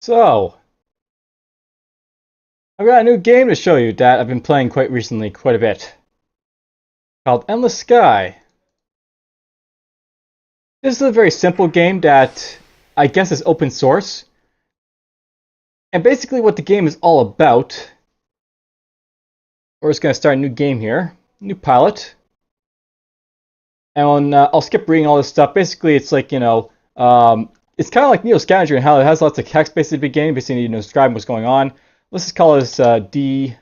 So, I've got a new game to show you that I've been playing quite recently, quite a bit, called Endless Sky. This is a very simple game that I guess is open source. And basically what the game is all about, we're just going to start a new game here, new pilot. And I'll skip reading all this stuff. Basically it's like, it's kind of like Neo Scavenger in how it has lots of text basically at the beginning, basically describing what's going on. Let's just call this DFuxa.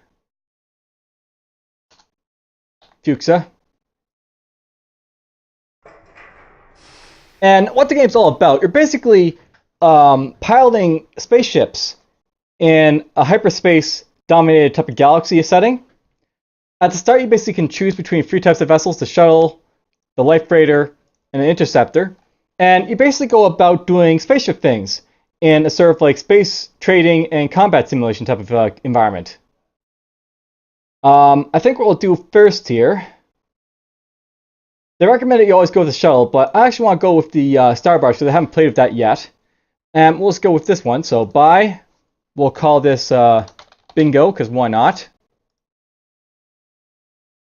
And what the game's all about, you're basically piloting spaceships in a hyperspace-dominated type of galaxy setting. At the start, you basically can choose between three types of vessels: the shuttle, the life freighter, and an interceptor. And you basically go about doing spaceship things in a sort of like space trading and combat simulation type of environment. I think what we'll do first here, they recommend that you always go with the shuttle, but I actually want to go with the Starbar, so they haven't played with that yet. And we'll just go with this one. So buy, we'll call this Bingo, because why not?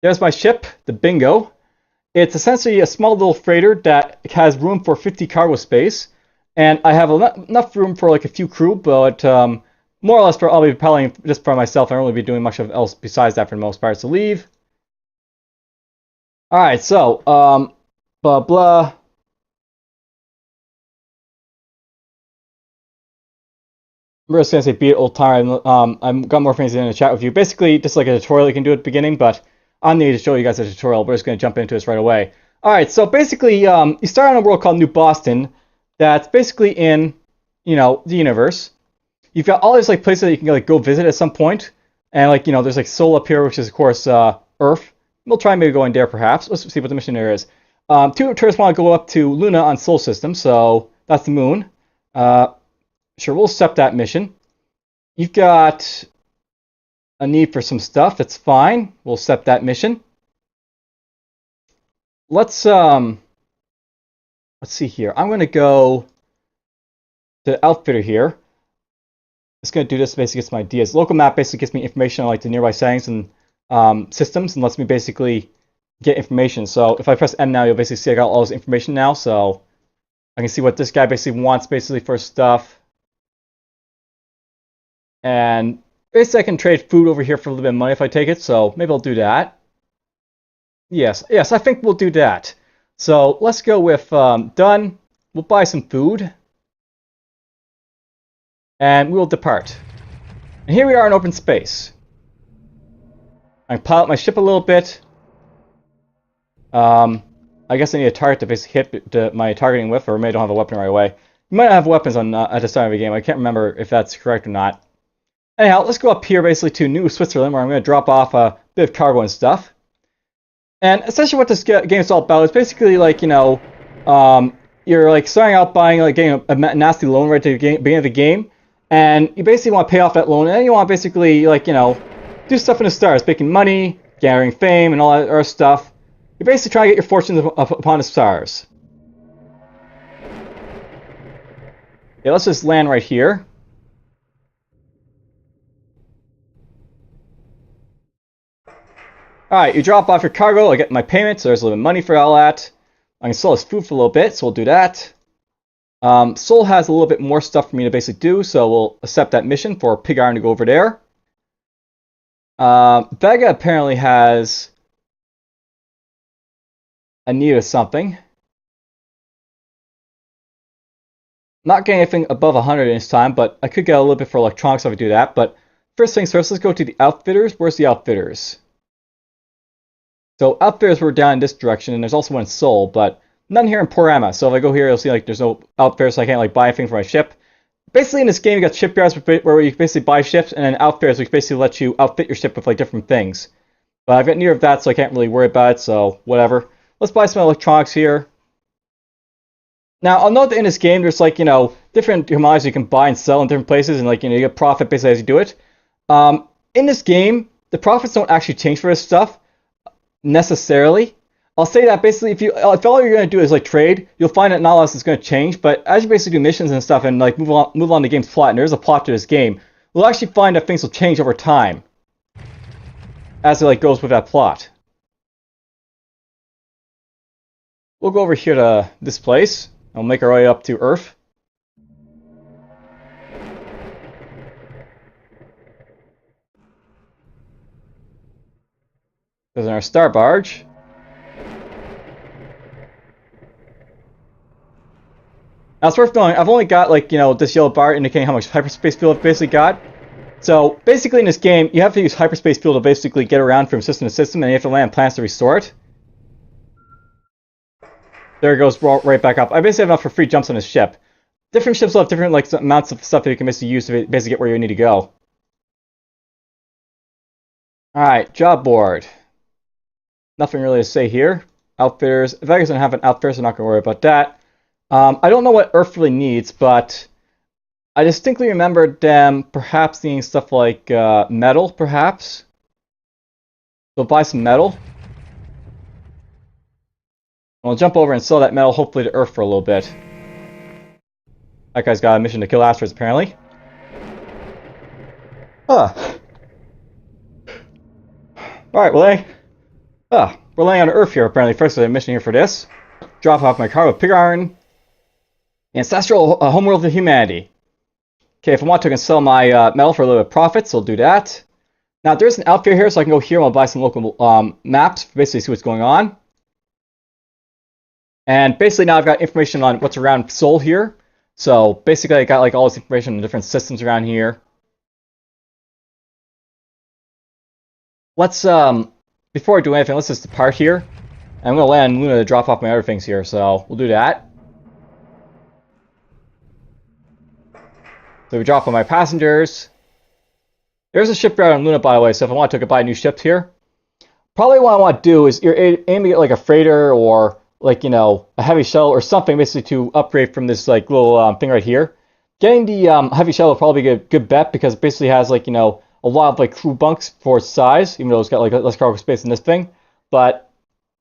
There's my ship, the Bingo. It's essentially a small little freighter that has room for 50 cargo space. And I have enough room for like a few crew, but more or less I'll be piloting just for myself. I don't really be doing much else besides that for the most part. So leave. Alright, so, blah, blah. I'm just going to say beat it old time. I've got more things in the chat with you. Basically, just like a tutorial you can do at the beginning, but I don't need to show you guys a tutorial. We're just going to jump into this right away. Alright, so basically, you start on a world called New Boston that's basically in, the universe. You've got all these like places that you can like go visit at some point. And like, there's like Sol up here, which is of course Earth. We'll try maybe going there perhaps. Let's see what the mission there is. Two tourists want to go up to Luna on Sol system, so that's the moon. Sure, we'll accept that mission. You've got a need for some stuff, that's fine. We'll accept that mission. Let's see here. I'm going to go to Outfitter here. It's going to do this, basically get some ideas. Local map basically gives me information on like the nearby settings and systems and lets me basically get information. So if I press M now, you'll basically see I got all this information now. So I can see what this guy basically wants basically for stuff. And basically I can trade food over here for a little bit of money if I take it. So maybe I'll do that. Yes, I think we'll do that. So let's go with done. We'll buy some food. And we will depart. And here we are in open space. I can pilot my ship a little bit. I guess I need a target to basically hit my targeting with, or maybe I don't have a weapon right away. You might not have weapons on at the start of the game. I can't remember if that's correct or not. Anyhow, let's go up here basically to New Switzerland, where I'm going to drop off a bit of cargo and stuff. And essentially what this game is all about is basically like, you're like starting out buying, like getting a nasty loan right at the beginning of the game. And you basically want to pay off that loan, and then you want to basically, like, do stuff in the stars, making money, gathering fame, and all that other stuff. You're basically trying to get your fortunes upon the stars. Yeah, let's just land right here. Alright, you drop off your cargo, I get my payment, so there's a little bit of money for all that. I can sell this food for a little bit, so we'll do that. Sol has a little bit more stuff for me to basically do, so we'll accept that mission for Pig Iron to go over there. Vega apparently has a need of something. Not getting anything above 100 this time, but I could get a little bit for electronics if I do that. But first things first, let's go to the Outfitters. Where's the Outfitters? So Outfitters were down in this direction, and there's also one in Sol, but none here in Porama. So if I go here, you'll see like there's no Outfitters, so I can't like buy anything for my ship. Basically in this game, you got shipyards where you basically buy ships, and then Outfitters, which basically let you outfit your ship with like different things. But I've got neither of that, so I can't really worry about it, so whatever. Let's buy some electronics here. Now, I'll note that in this game, there's like, different commodities you can buy and sell in different places, and like, you get profit basically as you do it. In this game, the profits don't actually change for this stuff, necessarily. I'll say that basically if all you're going to do is like trade, you'll find that not a lot is going to change. But as you basically do missions and stuff and like move on the game's plot, and there's a plot to this game, we'll actually find that things will change over time as it like goes with that plot. We'll go over here to this place and we'll make our way up to Earth. There's our star barge. Now it's worth knowing, I've only got like, this yellow bar indicating how much hyperspace fuel I've basically got. So basically in this game, you have to use hyperspace fuel to basically get around from system to system, and you have to land plants to restore it. There it goes right back up. I basically have enough for free jumps on this ship. Different ships will have different like amounts of stuff that you can basically use to basically get where you need to go. Alright, job board. Nothing really to say here. Outfitters. Vegas doesn't have an outfitter, so I'm not going to worry about that. I don't know what Earth really needs, but I distinctly remember them perhaps needing stuff like metal, perhaps. So buy some metal. I'll jump over and sell that metal, hopefully to Earth for a little bit. That guy's got a mission to kill asteroids, apparently. Alright, we're laying on Earth here, apparently. First, there's a mission here for this. Drop off my cargo of pig iron. Ancestral homeworld of humanity. Okay, if I want to, I can sell my metal for a little bit of profit, so I'll do that. Now, there's an outfit here, so I can go here and I'll buy some local maps, basically see what's going on. And basically now I've got information on what's around Seoul here. So basically I got like all this information on the different systems around here. Let's, before I do anything, let's just depart here. And I'm going to land in Luna to drop off my other things here, so we'll do that. So we drop on my passengers. There's a shipyard on Luna, by the way, so if I want to, I could buy new ships here. Probably what I want to do is you're aiming at like a freighter or like, a heavy shuttle or something basically to upgrade from this like little thing right here. Getting the heavy shuttle will probably be a good bet because it basically has like, a lot of like crew bunks for its size, even though it's got like less cargo space than this thing. But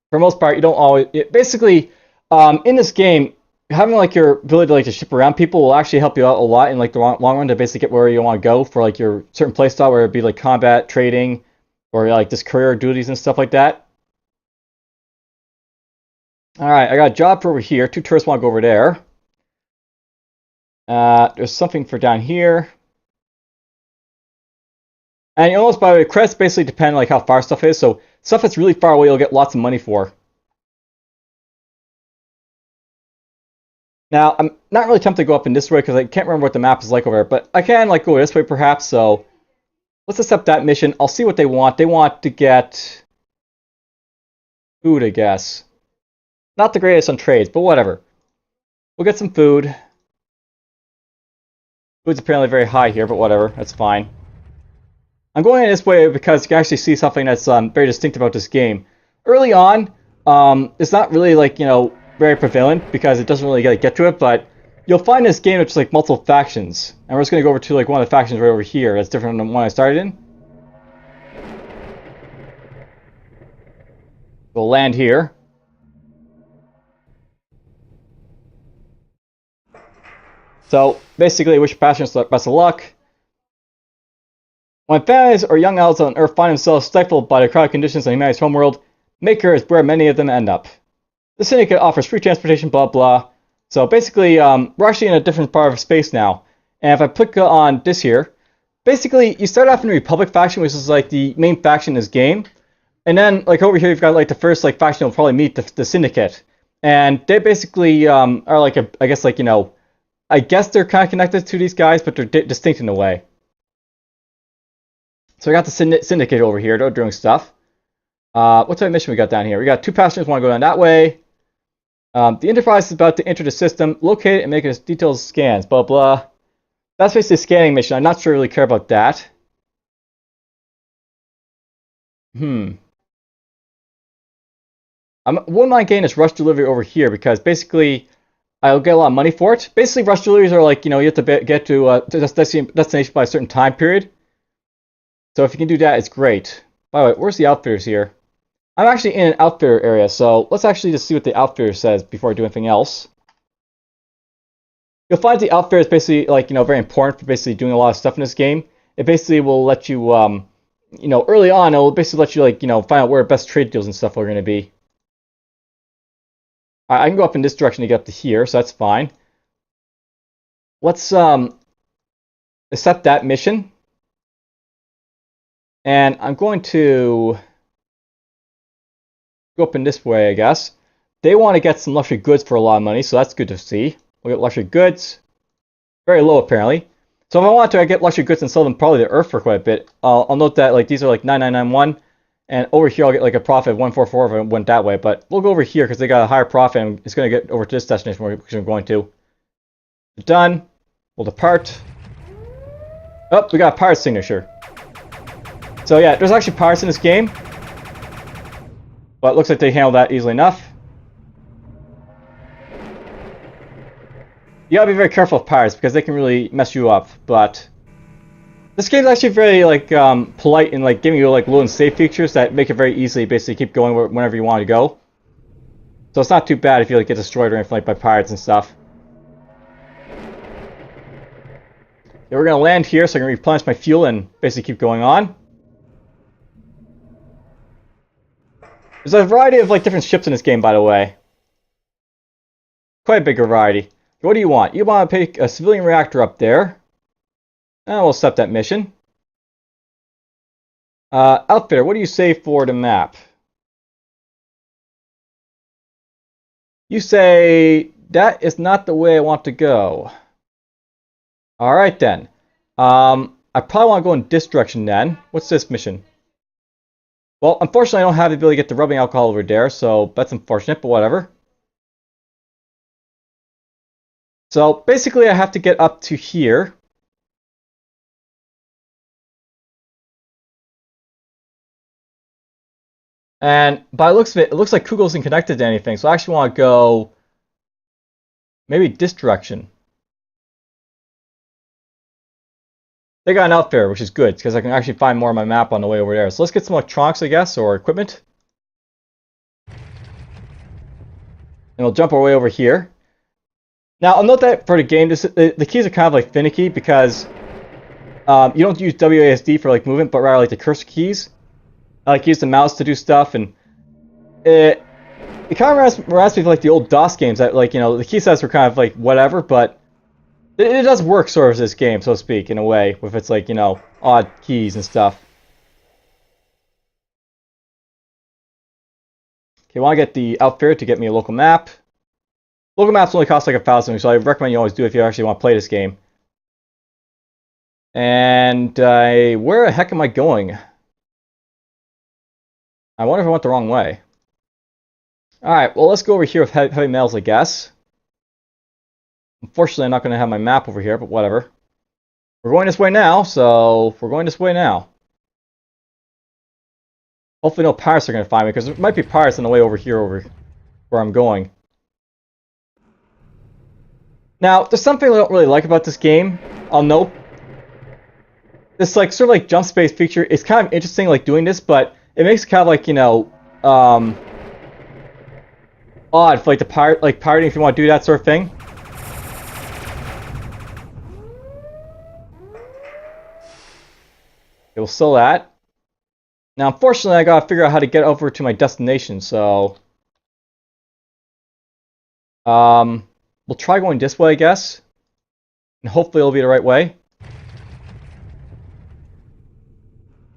for the most part, you don't always... basically, in this game, having like your ability to like to ship around people will actually help you out a lot in like the long run to basically get where you want to go for like your certain playstyle, where it'd be like combat, trading, or like just career duties and stuff like that. Alright, I got a job for over here. 2 tourists want to go over there. There's something for down here. And you notice, by the way, credits basically depend on like how far stuff is. So stuff that's really far away, you'll get lots of money for. Now, I'm not really tempted to go up in this way because I can't remember what the map is like over there. But I can like go this way perhaps. So let's accept that mission. I'll see what they want. They want to get food, I guess. Not the greatest on trades, but whatever. We'll get some food. Food's apparently very high here, but whatever. That's fine. I'm going in this way because you can actually see something that's very distinct about this game. Early on, it's not really like, very prevalent because it doesn't really get to it, but you'll find this game it's like multiple factions. And we're just going to go over to like one of the factions right over here. That's different than the one I started in. We'll land here. So basically, wish passengers best of luck. When families or young adults on Earth find themselves stifled by the crowded conditions on humanity's homeworld, Maker is where many of them end up. The Syndicate offers free transportation, blah blah. So basically, we're actually in a different part of space now. And if I click on this here, basically you start off in the Republic faction, which is like the main faction in this game. And then like over here, you've got like the first like faction will probably meet the Syndicate, and they basically are like I guess like I guess they're kind of connected to these guys, but they're distinct in a way. So we got the Syndicate over here. They're doing stuff. What type of mission we got down here? We got 2 passengers want to go down that way. The Enterprise is about to enter the system, locate it, and make its detailed scans. Blah blah. That's basically a scanning mission. I'm not sure I really care about that. I wouldn't mind getting this rush delivery over here because basically I'll get a lot of money for it. Basically, rush deliveries are like, you have to get to a destination by a certain time period. So if you can do that, it's great. By the way, where's the outfitters here? I'm actually in an outfitter area, so let's actually just see what the outfitter says before I do anything else. You'll find the outfitter is basically like, very important for basically doing a lot of stuff in this game. It basically will let you, early on, it will basically let you find out where best trade deals and stuff are going to be. I can go up in this direction to get up to here, so that's fine. Let's accept that mission. And I'm going to go up in this way, I guess. They want to get some luxury goods for a lot of money, so that's good to see. We'll get luxury goods. Very low, apparently. So if I want to, I get luxury goods and sell them probably to Earth for quite a bit. I'll note that these are 9991, and over here I'll get a profit of 144 if I went that way. But we'll go over here because they got a higher profit, and it's going to get over to this destination which I'm going to. Done. We'll depart. Oh, we got a pirate signature. So yeah, there's actually pirates in this game, but it looks like they handled that easily enough. You gotta be very careful of pirates because they can really mess you up. But this game's actually very polite in giving you load and save features that make it very easy basically keep going whenever you want to go. So it's not too bad if you get destroyed or anything by pirates and stuff. Yeah, we're gonna land here so I can replenish my fuel and basically keep going on. There's a variety of different ships in this game, by the way. Quite a big variety. What do you want? You want to pick a civilian reactor up there. And we'll accept that mission. Outfitter, what do you say for the map? You say, that is not the way I want to go. Alright then. I probably want to go in this direction then. What's this mission? Well, unfortunately I don't have the ability to get the rubbing alcohol over there, so that's unfortunate, but whatever. So basically I have to get up to here. And by the looks of it, it looks like Kugel isn't connected to anything, so I actually want to go maybe this direction. They got an outfitter, which is good, because I can actually find more on my map on the way over there. So let's get some electronics, I guess, or equipment. And we'll jump our way over here. Now, I'll note that for the game, the keys are kind of finicky, because you don't use WASD for movement, but rather the cursor keys. I use the mouse to do stuff, and it kind of reminds me of the old DOS games that the key sets were kind of whatever, but it does work sort of as this game, so to speak, in a way, with its odd keys and stuff. Okay, I want to get the outfitter to get me a local map. Local maps only cost 1,000, so I recommend you always do it if you actually want to play this game. And where the heck am I going? I wonder if I went the wrong way. Alright, well let's go over here with heavy metals, I guess. Unfortunately, I'm not going to have my map over here, but whatever. We're going this way now, so we're going this way now. Hopefully no pirates are going to find me, because there might be pirates on the way over here, over where I'm going. Now, there's something I don't really like about this game. I'll note. This sort of jump space feature is kind of interesting, doing this, but it makes it kind of odd for the pirating if you want to do that sort of thing. Okay, we'll sell that. Now, unfortunately, I gotta figure out how to get over to my destination, so we'll try going this way, I guess, and hopefully it'll be the right way.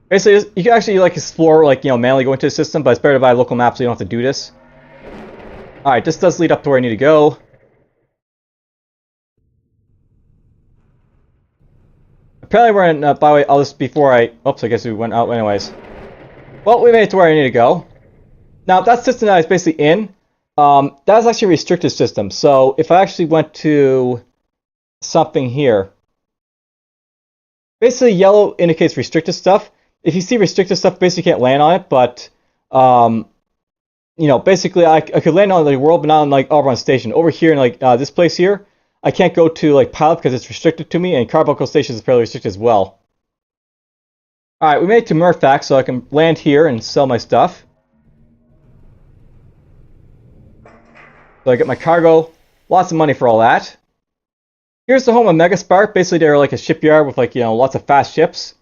Basically, you can actually explore manually go into the system, but it's better to buy a local map so you don't have to do this. Alright, this does lead up to where I need to go. Apparently we're in, by the way, all this before oops, I guess we went out anyways. Well, we made it to where I need to go. Now, that system that I was basically in, that's actually a restricted system. So, if I actually went to something here, basically yellow indicates restricted stuff. If you see restricted stuff, basically you can't land on it, but, basically I could land on the world, but not on Auburn Station. Over here in this place here, I can't go to pilot because it's restricted to me, and Carbuncle Station is fairly restricted as well. Alright, we made it to Murfax, so I can land here and sell my stuff. So I get my cargo, lots of money for all that. Here's the home of Megaspark. Basically, they're like a shipyard with like, lots of fast ships.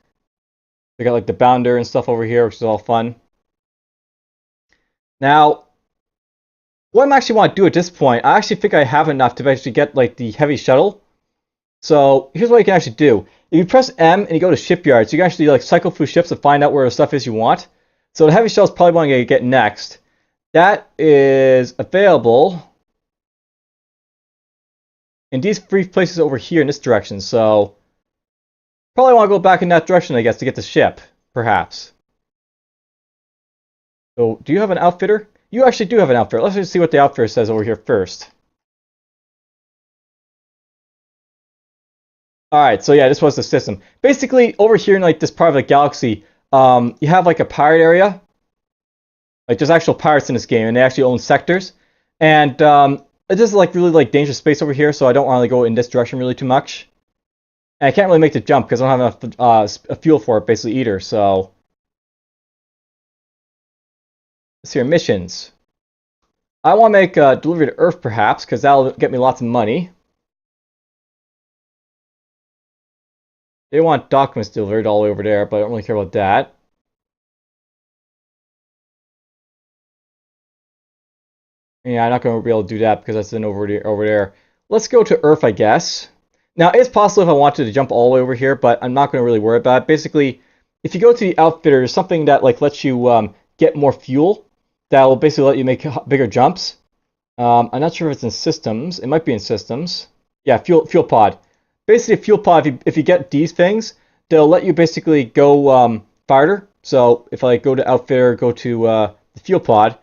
They got like the Bounder and stuff over here, which is all fun. Now, what I actually want to do at this point, I actually think I have enough to actually get like the heavy shuttle. So here's what you can actually do. If you press M and you go to shipyards, you can actually like cycle through ships to find out where the stuff is you want. So the heavy shuttle is probably one to get next. That is available in these three places over here in this direction. So probably want to go back in that direction, I guess, to get the ship, perhaps. So do you have an outfitter? You actually do have an outfitter. Let's just see what the outfitter says over here first. Alright, so yeah, this was the system. Basically, over here in like this part of the galaxy, you have like a pirate area. Like there's actual pirates in this game, and they actually own sectors. And this is like really like dangerous space over here, so I don't want to go in this direction really too much. And I can't really make the jump because I don't have enough fuel for it basically either, so... Let's see here, missions. I want to make a delivery to Earth perhaps, because that'll get me lots of money. They want documents delivered all the way over there, but I don't really care about that. Yeah, I'm not going to be able to do that because that's over there. Let's go to Earth, I guess. Now, it's possible if I wanted to jump all the way over here, but I'm not going to really worry about it. Basically, if you go to the outfitter, there's something that like lets you get more fuel. That will basically let you make bigger jumps. I'm not sure if it's in systems. It might be in systems. Yeah, fuel pod. Basically, a fuel pod, if you get these things, they'll let you basically go farther. So if I go to outfitter, go to the fuel pod.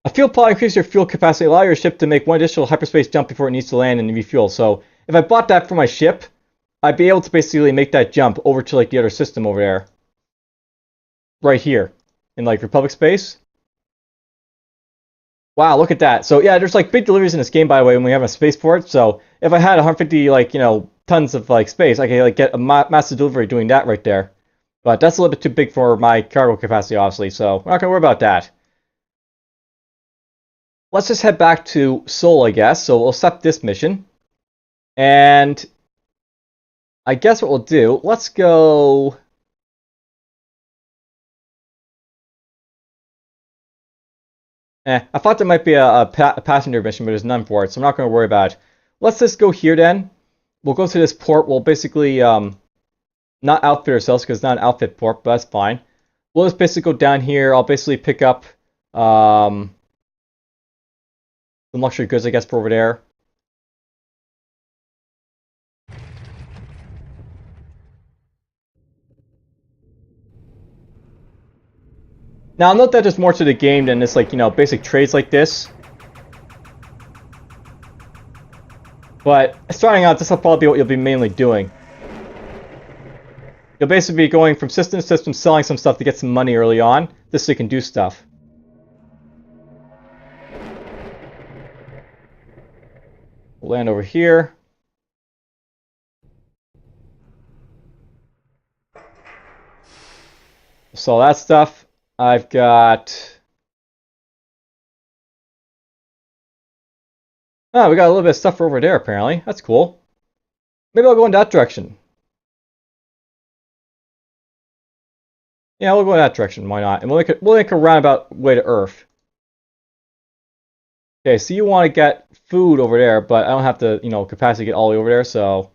A fuel pod increases your fuel capacity, allow your ship to make one additional hyperspace jump before it needs to land and refuel. So if I bought that for my ship, I'd be able to basically make that jump over to like the other system over there. Right here. In like Republic space. Wow, look at that. So yeah, there's like big deliveries in this game, by the way, when we have a spaceport. So if I had 150 like, tons of like space, I could like get a massive delivery doing that right there. But that's a little bit too big for my cargo capacity, obviously, so we're not gonna worry about that. Let's just head back to Seoul, I guess. So we'll accept this mission. And I guess what we'll do, let's go... I thought there might be a passenger mission, but there's none for it, so I'm not going to worry about it. Let's just go here then. We'll go to this port. We'll basically not outfit ourselves because it's not an outfit port, but that's fine. We'll just basically go down here. I'll basically pick up some luxury goods, I guess, for over there. Now, note that there's more to the game than this, like, basic trades like this. But starting out, this will probably be what you'll be mainly doing. You'll basically be going from system to system, selling some stuff to get some money early on, just so you can do stuff. We'll land over here. Sell that stuff. I've got... Oh, we got a little bit of stuff over there, apparently. That's cool. Maybe I'll go in that direction. Yeah, we'll go in that direction. Why not? And we'll make a roundabout way to Earth. Okay, so you want to get food over there, but I don't have the, capacity to get all the way over there, so...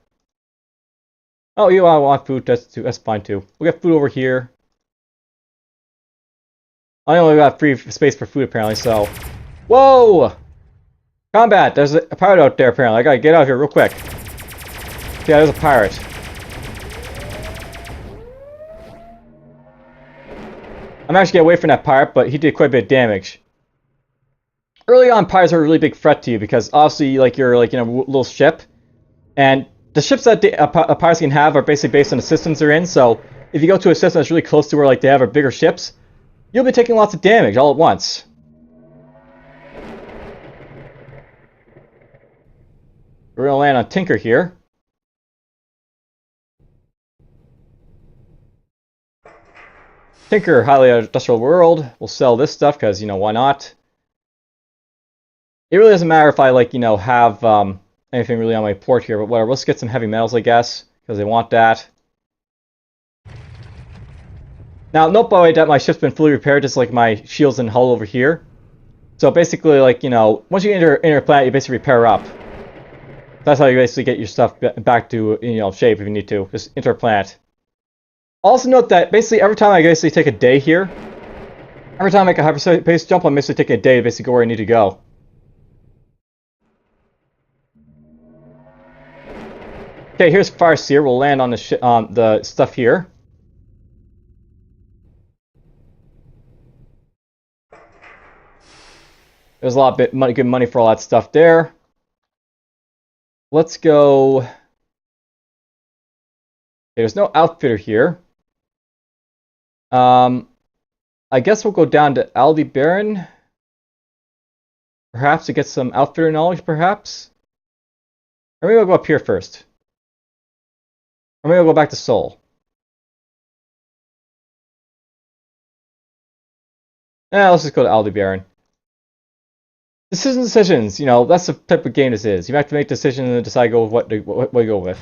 Oh, you want food, that's fine too. We'll get food over here. I only got free space for food, apparently, so... Whoa! Combat! There's a pirate out there, apparently. I gotta get out of here real quick. Yeah, there's a pirate. I'm actually getting away from that pirate, but he did quite a bit of damage. Early on, pirates are a really big threat to you, because obviously, you're a little ship. And the ships that pirates can have are basically based on the systems they're in, so... If you go to a system that's really close to where, they have bigger ships... You'll be taking lots of damage all at once. We're going to land on Tinker here. Tinker, highly industrial world. We'll sell this stuff because, why not? It really doesn't matter if I, like, have anything really on my port here, but whatever. Let's get some heavy metals, I guess, because they want that. Now, note, by the way, that my ship's been fully repaired, just like my shields and hull over here. So basically, like, once you enter a planet, you basically repair up. That's how you basically get your stuff back to, shape if you need to. Just enter a planet. Also note that basically every time I basically take a day here, every time I make a hyperspace jump, I'm basically taking a day to basically go where I need to go. Okay, here's Farseer. We'll land on the stuff here. There's a lot of good money for all that stuff there. Let's go. Okay, there's no outfitter here. I guess we'll go down to Aldebaran. Perhaps to get some outfitter knowledge, perhaps? Or maybe I'll go up here first. Or maybe I'll go back to Seoul. Let's just go to Aldebaran. Decisions, that's the type of game this is. You have to make decisions and decide what to go with.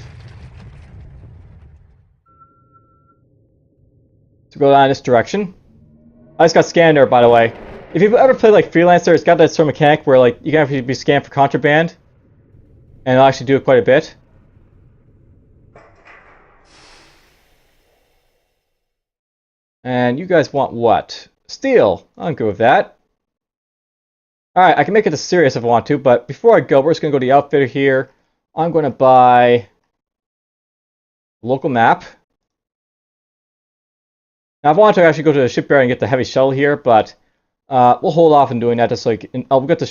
So go down this direction. I just got scanned there, by the way. If you've ever played like Freelancer, it's got that sort of mechanic where like you can actually be scanned for contraband, and it'll actually do it quite a bit. And you guys want what? Steel. I'm good with that. Alright, I can make it a serious if I want to, but before I go, we're just going to go to the outfitter here. I'm going to buy a local map. Now, I wanted to actually go to the shipyard and get the heavy shuttle here, but we'll hold off on doing that. Just like we'll go to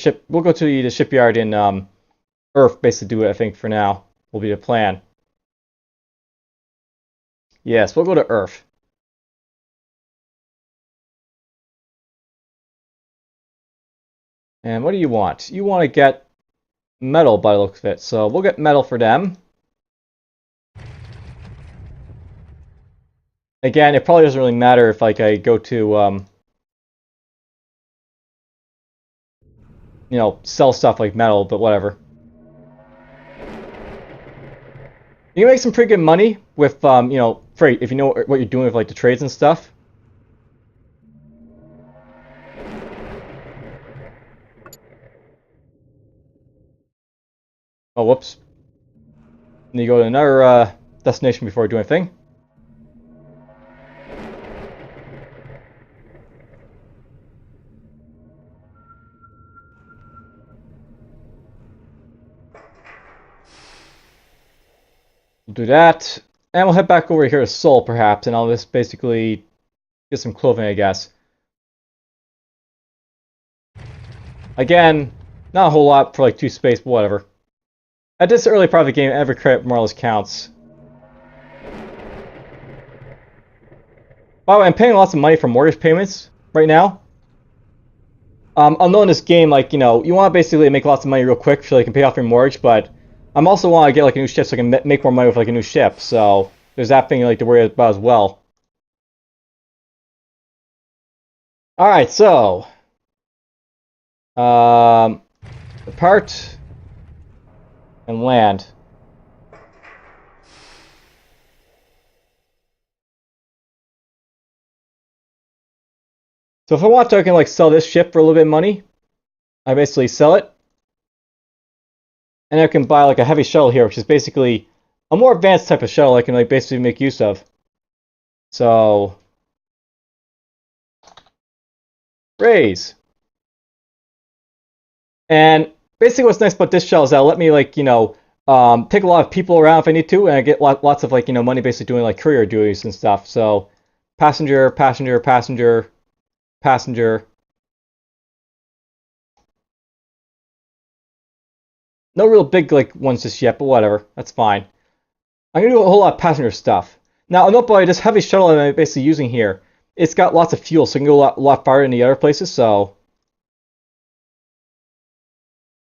the shipyard in Earth, basically do it. I think for now will be the plan. Yes, we'll go to Earth. And what do you want? You want to get metal by the looks of it, so we'll get metal for them. Again, it probably doesn't really matter if like I go to sell stuff like metal, but whatever. You can make some pretty good money with freight if you know what you're doing with like the trades and stuff. Oh, whoops. Need to go to another destination before I do anything. We'll do that. And we'll head back over here to Seoul, perhaps, and I'll just basically get some clothing, I guess. Again, not a whole lot for like 2 space, but whatever. At this early part of the game, every credit more or less counts. By the way, I'm paying lots of money for mortgage payments right now. I'll know in this game, like, you want to basically make lots of money real quick so you can pay off your mortgage, but I'm also want to get like a new ship so I can make more money with like a new ship. So there's that thing like to worry about as well. All right, so depart and land. So if I want to, I can like sell this ship for a little bit of money. I basically sell it. And I can buy like a heavy shuttle here, which is basically a more advanced type of shuttle I can like basically make use of. So raise. And basically what's nice about this shuttle is that'll let me like, take a lot of people around if I need to, and I get lots of like, money basically doing like courier duties and stuff. So passenger, passenger, passenger, passenger. No real big like ones just yet, but whatever. That's fine. I'm gonna do a whole lot of passenger stuff. Now, note by this heavy shuttle I'm basically using here, it's got lots of fuel, so it can go a lot farther than the other places. So,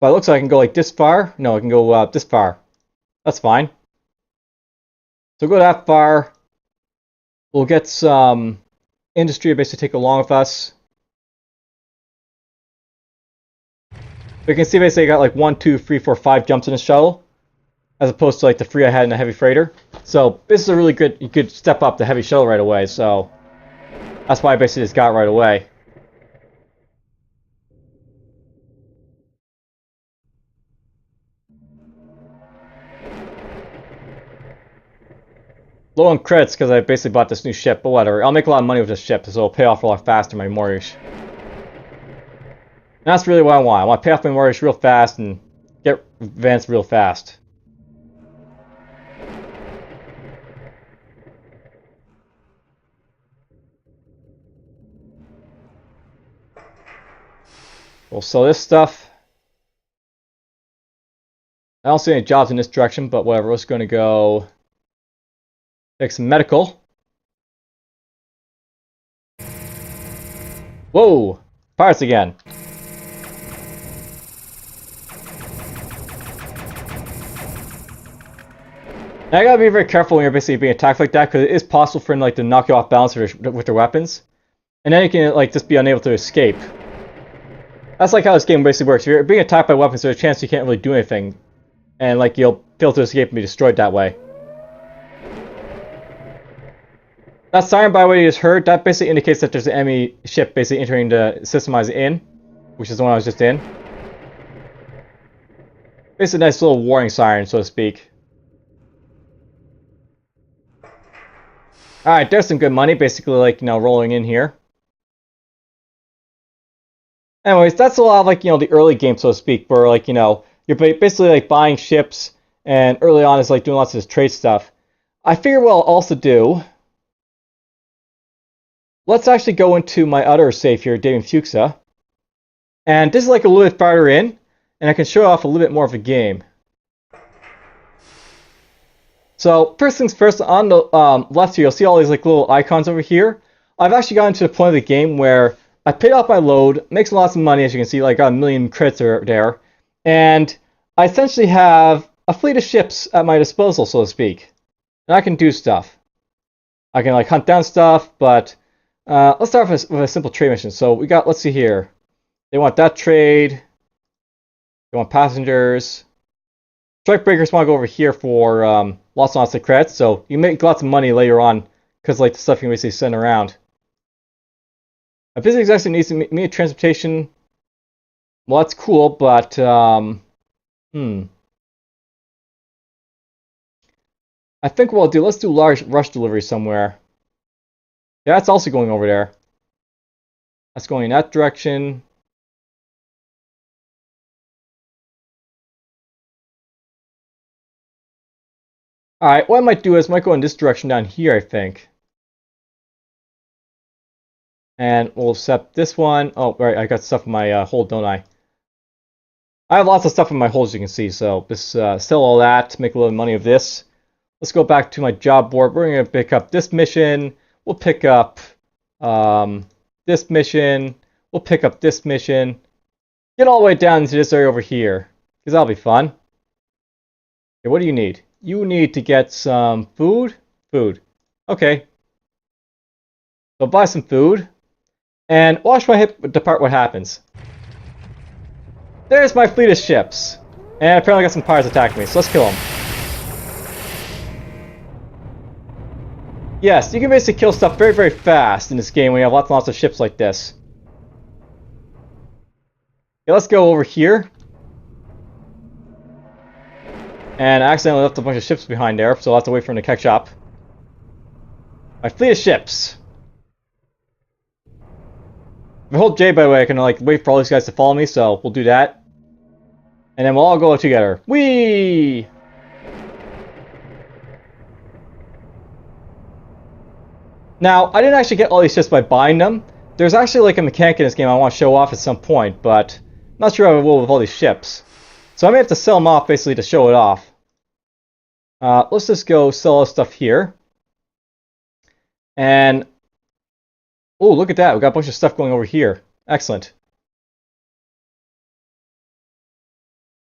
but it looks like I can go like this far. No, I can go this far. That's fine. So go that far. We'll get some industry to basically take along with us. But you can see basically I got like 1, 2, 3, 4, 5 jumps in a shuttle, as opposed to like the 3 I had in a heavy freighter. So this is a really good, you could step up the heavy shuttle right away, so that's why I basically just got it right away. Low on credits because I basically bought this new ship, but whatever. I'll make a lot of money with this ship, so it'll pay off a lot faster my mortgage. And that's really what I want. I want to pay off my mortgage real fast and get advanced real fast. We'll sell this stuff. I don't see any jobs in this direction, but whatever. We're just going to go take some medical. Whoa! Pirates again. Now, I gotta be very careful when you're basically being attacked like that, because it is possible for them like to knock you off balance with their weapons, and then you can like just be unable to escape. That's like how this game basically works. If you're being attacked by weapons, there's a chance you can't really do anything, and like you'll fail to escape and be destroyed that way. That siren, by the way, you just heard, that basically indicates that there's an enemy ship basically entering the system I was in, which is the one I was just in. Basically a nice little warning siren, so to speak. Alright, there's some good money, basically like, you know, rolling in here. Anyways, that's a lot of like, you know, the early game, so to speak, where like, you know, you're basically like buying ships, and early on is like doing lots of this trade stuff. I figure what I'll also do, let's actually go into my other save here, DFuxa. And this is like a little bit farther in, and I can show off a little bit more of the game. So first things first, on the left here, you'll see all these like little icons over here. I've actually gotten to the point of the game where I paid off my load, makes lots of money, as you can see, like got a million crits there, and I essentially have a fleet of ships at my disposal, so to speak. And I can do stuff. I can like hunt down stuff, but let's start with a simple trade mission. So we got, let's see here. They want that trade. They want passengers. Strike breakers want to go over here for lots and lots of credits, so you make lots of money later on because like the stuff you can basically send around. A physics actually needs me a transportation. Well, that's cool, but I think what I'll do, let's do large rush delivery somewhere. Yeah, that's also going over there. That's going in that direction. Alright, what I might do is I might go in this direction down here, I think. And we'll set this one. Oh, right, I got stuff in my hold, don't I? I have lots of stuff in my hold, as you can see, so just sell all that to make a little money of this. Let's go back to my job board. We're going to pick up this mission. We'll pick up this mission. We'll pick up this mission. Get all the way down to this area over here, because that'll be fun. Okay, what do you need? You need to get some food? Food. Okay. So buy some food. And watch my hip depart what happens. There's my fleet of ships. And apparently I got some pirates attacking me, so let's kill them. Yes, you can basically kill stuff very, very fast in this game when you have lots and lots of ships like this. Okay, let's go over here. And I accidentally left a bunch of ships behind there, so I'll have to wait for them to catch up. My fleet of ships. If I hold J, by the way, I can like wait for all these guys to follow me, so we'll do that. And then we'll all go together. Whee! Now, I didn't actually get all these ships by buying them. There's actually like a mechanic in this game I want to show off at some point, but I'm not sure I will with all these ships. So I may have to sell them off basically to show it off. Let's just go sell all this stuff here. And oh, look at that. We got a bunch of stuff going over here. Excellent.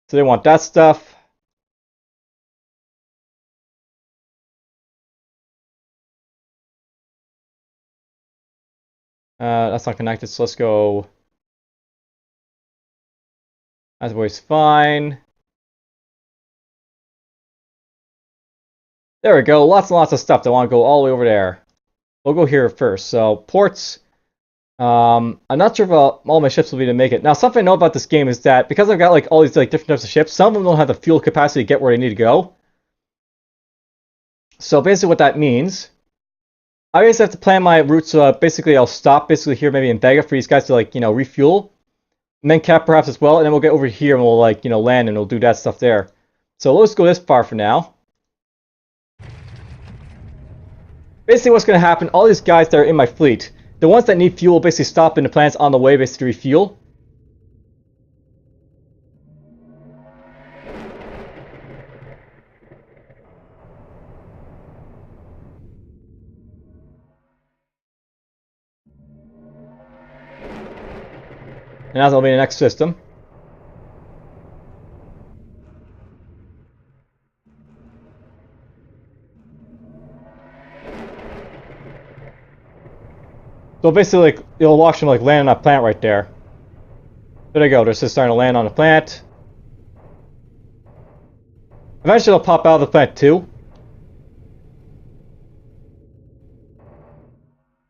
So they want that stuff. That's not connected, so let's go. That's always fine. There we go. Lots and lots of stuff that want to go all the way over there. We'll go here first. So ports. I'm not sure if all my ships will be able to make it. Now, something I know about this game is that because I've got like all these like different types of ships, some of them don't have the fuel capacity to get where they need to go. So basically, what that means, I always have to plan my routes. Basically, I'll stop basically here maybe in Vega for these guys to like refuel, and then cap perhaps as well, and then we'll get over here and we'll like land and we'll do that stuff there. So let's go this far for now. Basically, what's going to happen? All these guys that are in my fleet. The ones that need fuel basically stop in the planets on the way basically to refuel. And that'll be the next system. So basically, like, you'll watch them like land on that planet right there. There they go. They're just starting to land on the planet. Eventually, they'll pop out of the planet too.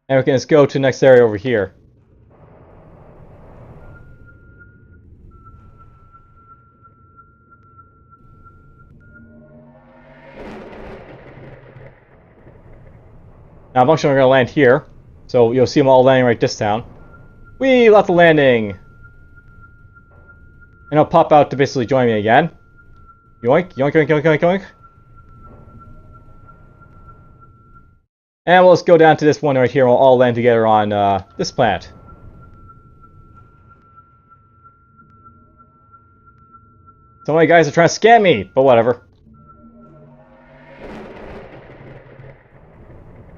And we can just go to the next area over here. Now, eventually, we're going to land here. So you'll see them all landing right this town. Whee! Lots of landing! And I'll pop out to basically join me again. Yoink, yoink, yoink, yoink, yoink, yoink. And we'll just go down to this one right here and we'll all land together on this planet. So many guys are trying to scam me, but whatever.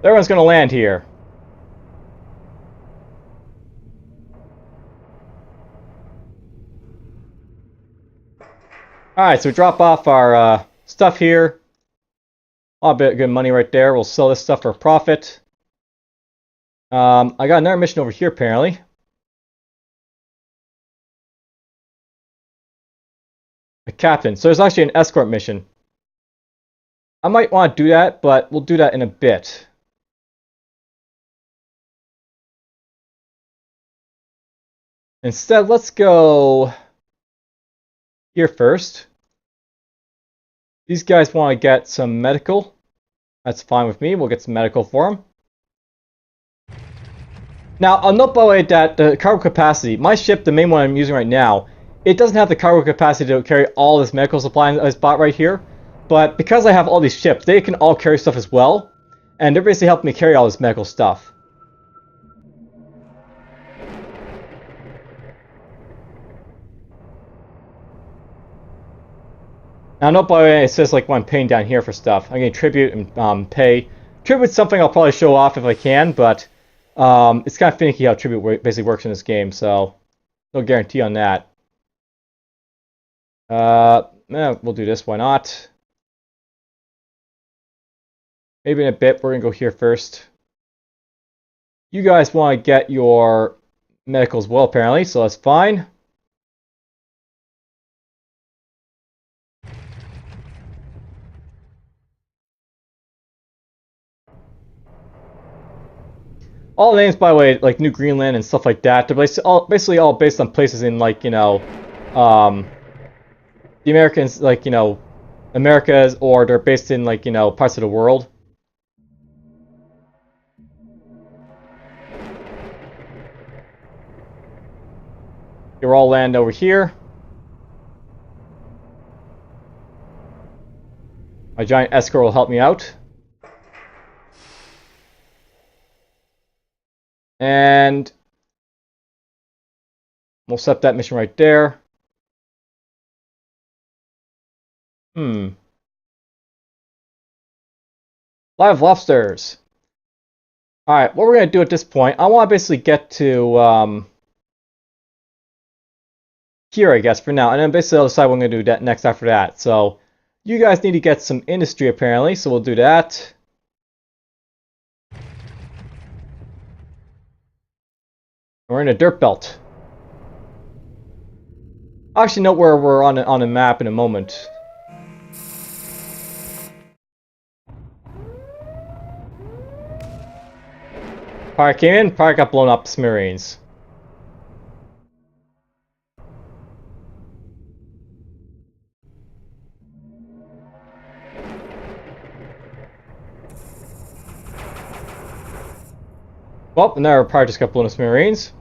Everyone's gonna land here. Alright, so we drop off our stuff here. A bit of good money right there. We'll sell this stuff for a profit. I got another mission over here apparently. A captain. So there's actually an escort mission. I might want to do that, but we'll do that in a bit. Instead, let's go here first. These guys want to get some medical. That's fine with me. We'll get some medical for them. Now, I'll note by the way that the cargo capacity, my ship, the main one I'm using right now, it doesn't have the cargo capacity to carry all this medical supply I bought right here. But because I have all these ships, they can all carry stuff as well. And they're basically helping me carry all this medical stuff. Now, note by the way, it says like when I'm paying down here for stuff. I'm getting tribute and pay. Tribute's something I'll probably show off if I can, but it's kind of finicky how tribute basically works in this game, so no guarantee on that. We'll do this, why not? Maybe in a bit, we're going to go here first. You guys want to get your medical as well, apparently, so that's fine. All the names, by the way, like New Greenland and stuff like that, they're basically all based on places in, like, the Americans, like, Americas, or they're based in, like, parts of the world. You're all land over here. My giant escort will help me out. And we'll set that mission right there. Live lobsters. Alright, what we're going to do at this point, I want to basically get to here, I guess, for now. And then basically I'll decide what I'm going to do that next after that. So, you guys need to get some industry, apparently, so we'll do that. We're in a dirt belt. I'll actually note where we're on a map in a moment. Pirate came in, pirate got blown up, smithereens. Well, another pirate just got blown to smithereens.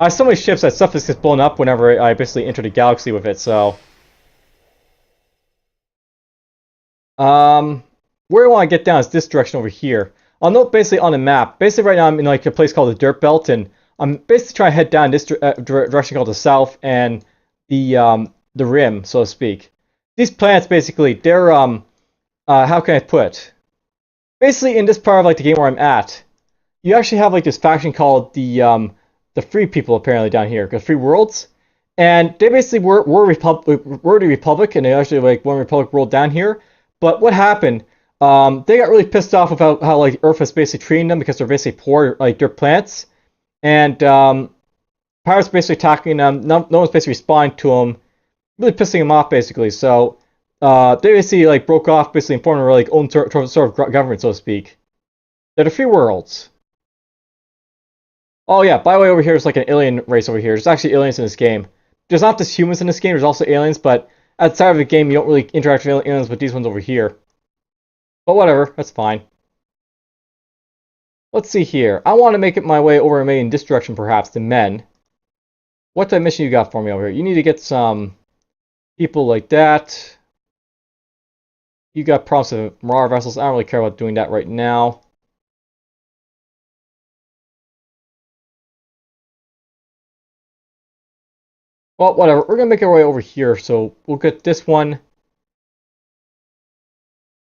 I have so many ships that stuff just gets blown up whenever I basically enter the galaxy with it, so... where I want to get down is this direction over here. I'll note basically on the map. Basically right now I'm in like a place called the Dirt Belt, and I'm basically trying to head down this direction called the South and the Rim, so to speak. These planets basically, they're how can I put it? Basically in this part of like the game where I'm at, you actually have like this faction called the Free People apparently down here, the Free Worlds, and they basically were the Republic, and they actually like one Republic world down here. But what happened? They got really pissed off about how like Earth was basically treating them because they're basically poor, like they're plants, and pirates basically attacking them. No one's basically responding to them, really pissing them off basically. So they basically like broke off, basically and formed their like own sort of government, so to speak. They're the Free Worlds. Oh yeah, by the way, over here is like an alien race over here. There's actually aliens in this game. There's not just humans in this game. There's also aliens, but outside of the game, you don't really interact with aliens with these ones over here. But whatever, that's fine. Let's see here. I want to make it my way over maybe in this direction, perhaps, to Men. What type of mission you got for me over here? You need to get some people like that. You got problems with Marauder vessels. I don't really care about doing that right now. Well, whatever. We're going to make our way over here, so we'll get this one.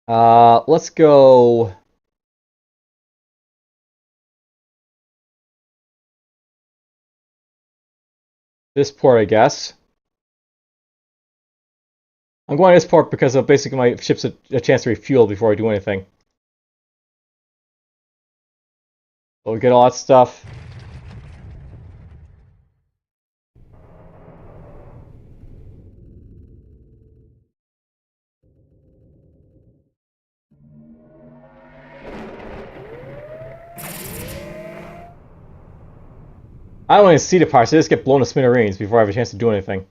Let's go... this port, I guess. I'm going to this port because of basically my ship's a chance to refuel before I do anything. So we get all that stuff. I don't even see the pirates, they just get blown to smithereens before I have a chance to do anything.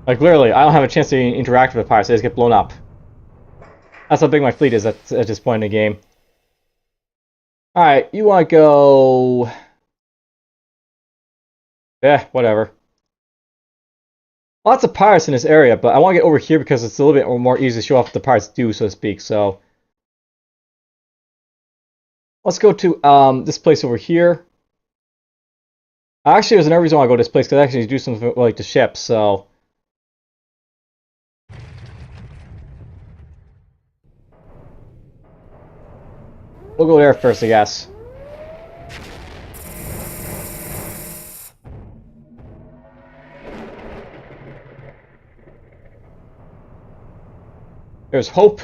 Like literally, I don't have a chance to interact with the pirates, they just get blown up. That's how big my fleet is at this point in the game. Alright, you want to go... whatever. Lots of pirates in this area, but I want to get over here because it's a little bit more easy to show off what the pirates do, so to speak, so... let's go to this place over here. Actually, there's another reason why I go to this place, because I actually do something with, like, the ships, so... we'll go there first, I guess. There's Hope.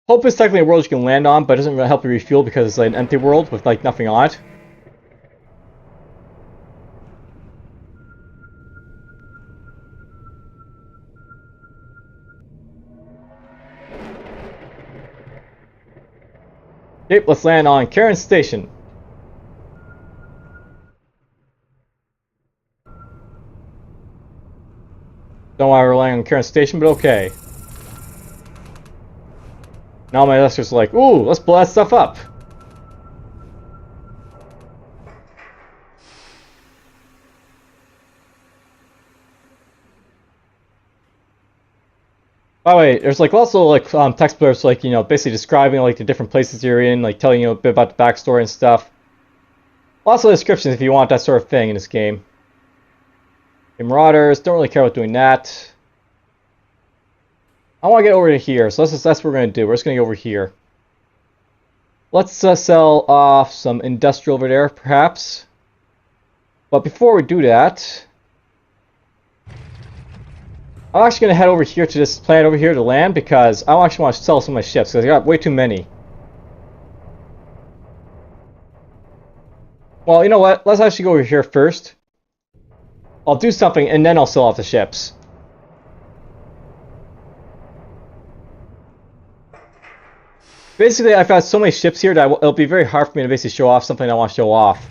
Hope is technically a world you can land on, but it doesn't really help you refuel because it's like an empty world with like nothing on it. Okay, let's land on Karen Station. Don't want to rely on Karen Station, but okay. Now my Lester's like, ooh, let's blow that stuff up. By the way, there's like also like text blurbs, like, you know, basically describing like the different places you're in, like telling you a bit about the backstory and stuff. Also descriptions if you want that sort of thing in this game. The Marauders, don't really care about doing that. I want to get over to here, so that's what we're going to do. We're just going to go over here. Let's sell off some industrial over there, perhaps. But before we do that... I'm actually going to head over here to this planet over here to land because I actually want to sell some of my ships because I got way too many. Well, you know what? Let's actually go over here first. I'll do something and then I'll sell off the ships. Basically, I've got so many ships here that it'll be very hard for me to basically show off something I want to show off.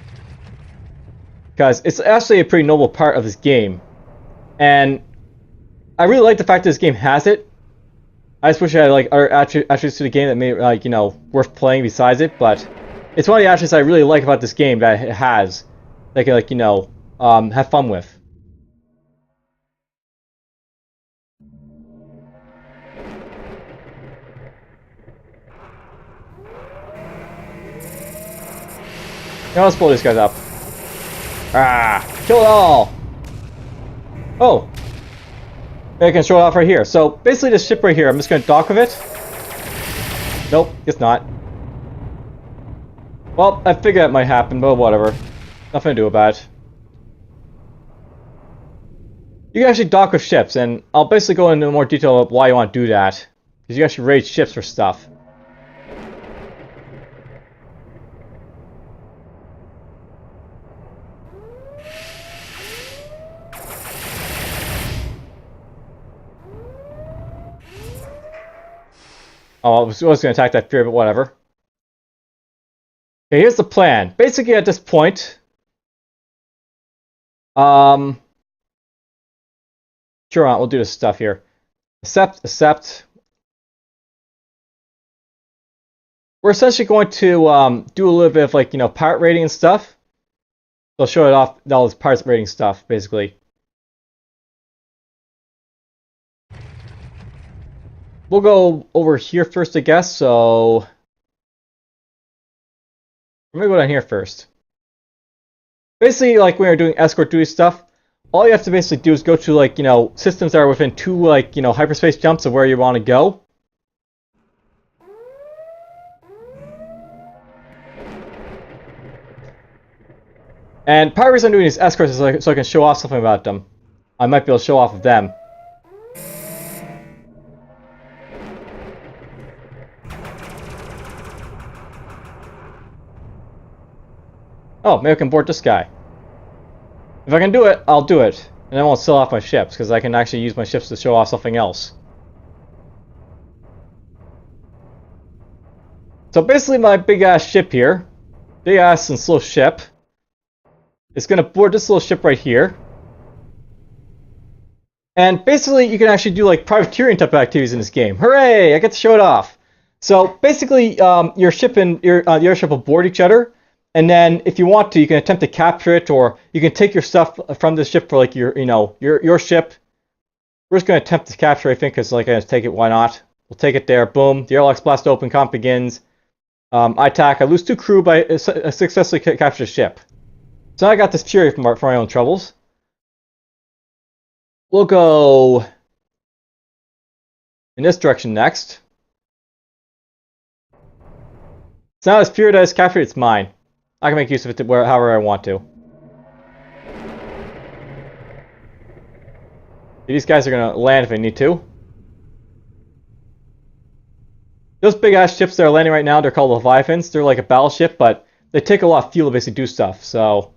Because it's actually a pretty noble part of this game. And I really like the fact that this game has it. I just wish I had like other attributes to the game that made it, like, you know, worth playing besides it, but it's one of the attributes I really like about this game that it has. That I can, like, you know, have fun with. Now let's blow these guys up. Ah! Kill it all! Oh! I can show it off right here. So, basically this ship right here, I'm just going to dock with it. Nope, guess not. Well, I figured that might happen, but whatever. Nothing to do about it. You can actually dock with ships, and I'll basically go into more detail about why you want to do that. Because you actually raid ships for stuff. Oh, I was going to attack that fear, but whatever. Okay, here's the plan. Basically, at this point... Sure, we'll do this stuff here. Accept. We're essentially going to do a little bit of, like, you know, pirate rating and stuff. So I'll show it off, all this pirate rating stuff, basically. We'll go over here first, I guess, so... I'm gonna go down here first. Basically, like when you're doing escort duty stuff, all you have to basically do is go to, like, you know, systems that are within 2, like, you know, hyperspace jumps of where you want to go. And part of the reason I'm doing these escorts is so I can show off something about them. I might be able to show off of them. Oh, maybe I can board this guy. If I can do it, I'll do it. And I won't sell off my ships, because I can actually use my ships to show off something else. So basically my big-ass ship here, big-ass and slow ship, is going to board this little ship right here. And basically you can actually do like privateering type of activities in this game. Hooray! I get to show it off. So basically your ship and the other ship will board each other. And then, if you want to, you can attempt to capture it, or you can take your stuff from the ship for, like, your ship. We're just going to attempt to capture, I think, because, like, I just take it. Why not? We'll take it there. Boom. The airlocks blast open. Comp begins. I attack. I lose 2 crew, but I successfully capture the ship. So now I got this Fury for my own troubles. We'll go in this direction next. So now this Fury that is captured, it's mine. I can make use of it however I want to. These guys are going to land if they need to. Those big-ass ships that are landing right now, they're called Leviathans. They're like a battleship, but they take a lot of fuel to basically do stuff, so...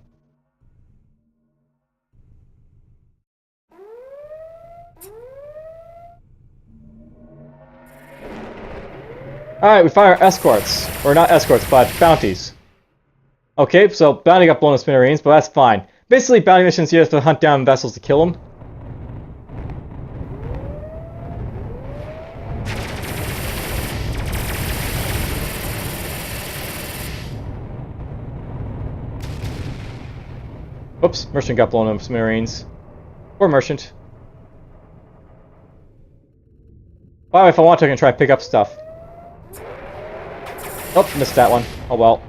Alright, we find our escorts. Or not escorts, but bounties. Okay, so bounty got blown to smithereens, but that's fine. Basically, bounty missions here is to hunt down vessels to kill them. Oops, merchant got blown to smithereens. Or merchant. Well, if I want to, I can try to pick up stuff. Oh, missed that one. Oh well.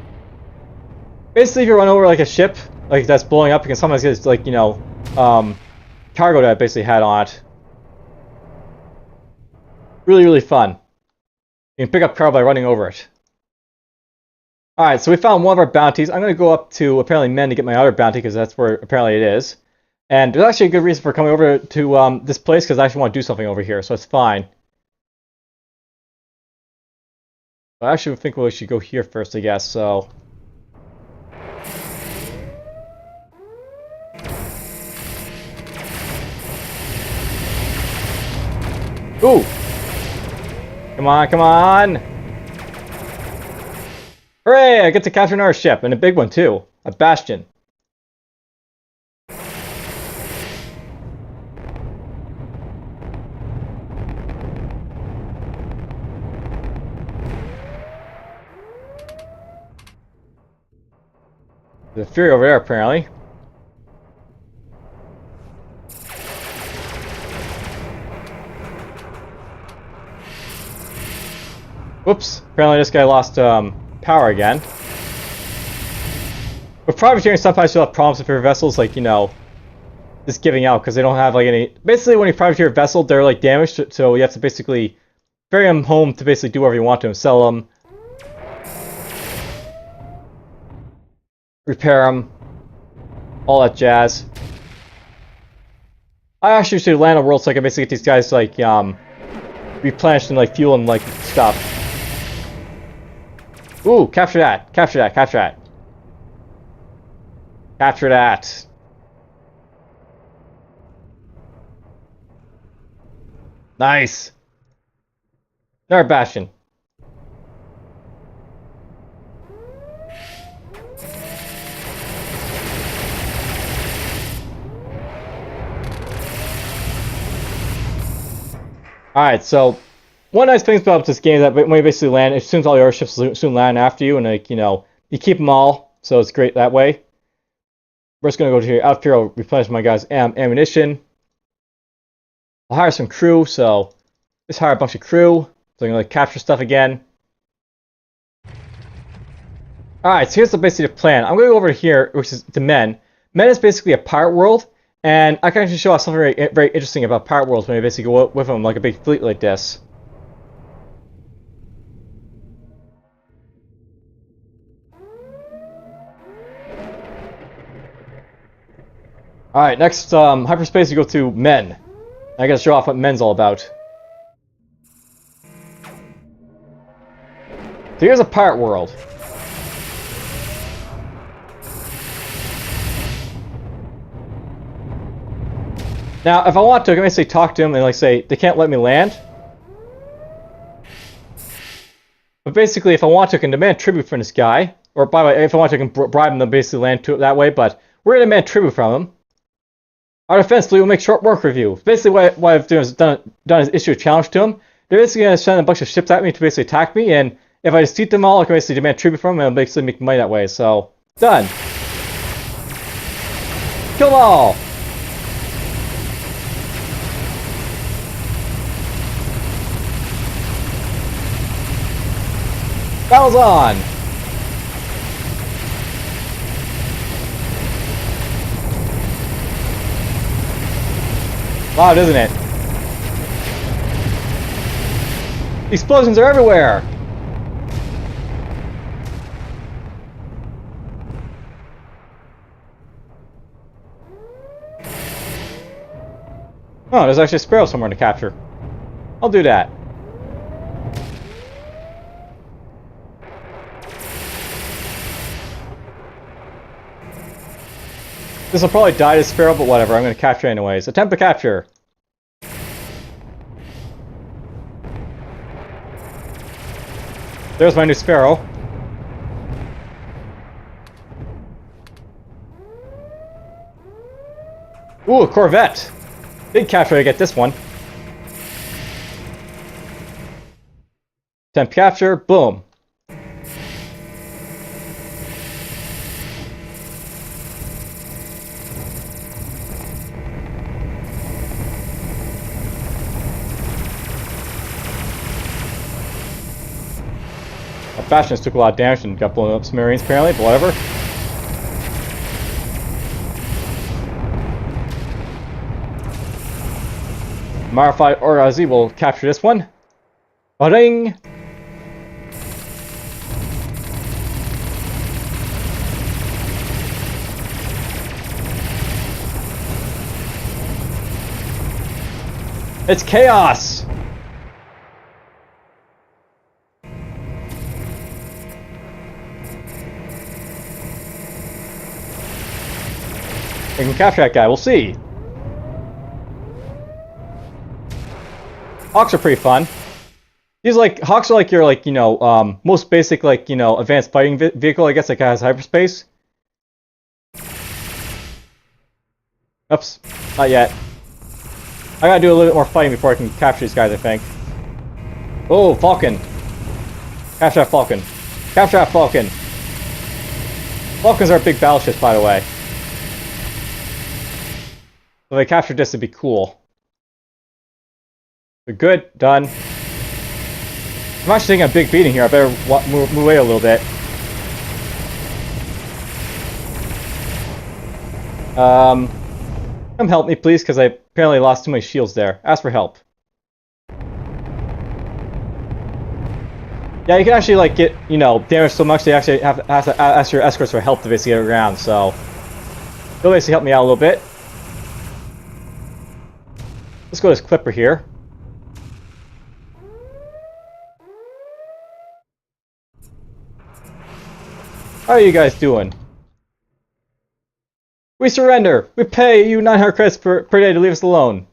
Basically, if you run over like a ship, like that's blowing up, you can sometimes get like, you know, cargo that I basically had on it. Really, really fun. You can pick up cargo by running over it. Alright, so we found one of our bounties. I'm going to go up to apparently men to get my other bounty, because that's where apparently it is. And there's actually a good reason for coming over to this place, because I actually want to do something over here, so it's fine. I actually think we should go here first, I guess, so... Ooh! Come on, come on! Hooray! I get to capture another ship, and a big one too. A bastion. There's a Fury over there, apparently. Whoops. Apparently this guy lost power again. With privateering, sometimes you'll have problems with your vessels, like, you know, just giving out, because they don't have, like, any... Basically, when you privateer a vessel, they're, like, damaged, so you have to basically ferry them home to basically do whatever you want to them. Sell them. Repair them. All that jazz. I actually should land a world so I can basically get these guys, like, replenished and, like, fuel and, like, stuff. Ooh, capture that. Capture that. Capture that. Capture that. Nice. Another bastion. Alright, so one nice thing about this game is that when you basically land, it assumes all your ships soon land after you, and, like, you know, you keep them all, so it's great that way. We're just going to go to here. Out here, I'll replenish my guys' ammunition. I'll hire some crew, so let's hire a bunch of crew, so I can, like, capture stuff again. Alright, so here's basically the plan. I'm going to go over here, which is to Men. Men is basically a pirate world, and I can actually show off something very, very interesting about pirate worlds when you basically go with them, like a big fleet like this. Alright, next, hyperspace, you go to Men. I gotta show off what Men's all about. So here's a pirate world. Now, if I want to, I can basically talk to them and, like, say, they can't let me land. But basically, if I want to, I can demand tribute from this guy. Or, by the way, if I want to, I can bribe him to basically land to it that way, but we're gonna demand tribute from him. Our defense fleet will make short work with you. Basically, what I've done is issue a challenge to them. They're basically going to send a bunch of ships at me to basically attack me, and if I defeat them all, I can basically demand tribute from them, and I'll basically make money that way. So, done. Kill them all! Battle's on! Loud, isn't it? Explosions are everywhere! Oh, there's actually a sparrow somewhere to capture. I'll do that. This will probably die to sparrow, but whatever, I'm going to capture anyways. Attempt to capture. There's my new sparrow. Ooh, a corvette. Big capture to get this one. Attempt capture, boom. Bastions took a lot of damage and got blown up some Marines apparently, but whatever. Modified Orgazi will capture this one. Ba-ding! It's chaos! We can capture that guy, we'll see. Hawks are pretty fun. These Hawks are like your most basic advanced fighting vehicle, I guess, that has hyperspace. Oops, not yet. I gotta do a little bit more fighting before I can capture these guys, I think. Oh, Falcon. Capture that Falcon. Capture that Falcon. Falcons are big battleships, by the way. If I captured this, it'd be cool. We're good. Done. I'm actually taking a big beating here. I better move away a little bit. Come help me, please, because I apparently lost too many shields there. Ask for help. Yeah, you can actually, get, damage so much they actually have to ask your escorts for help to basically get around, so... They'll basically help me out a little bit. Let's go to this Clipper here. How are you guys doing? We surrender! We pay you 900 credits per day to leave us alone.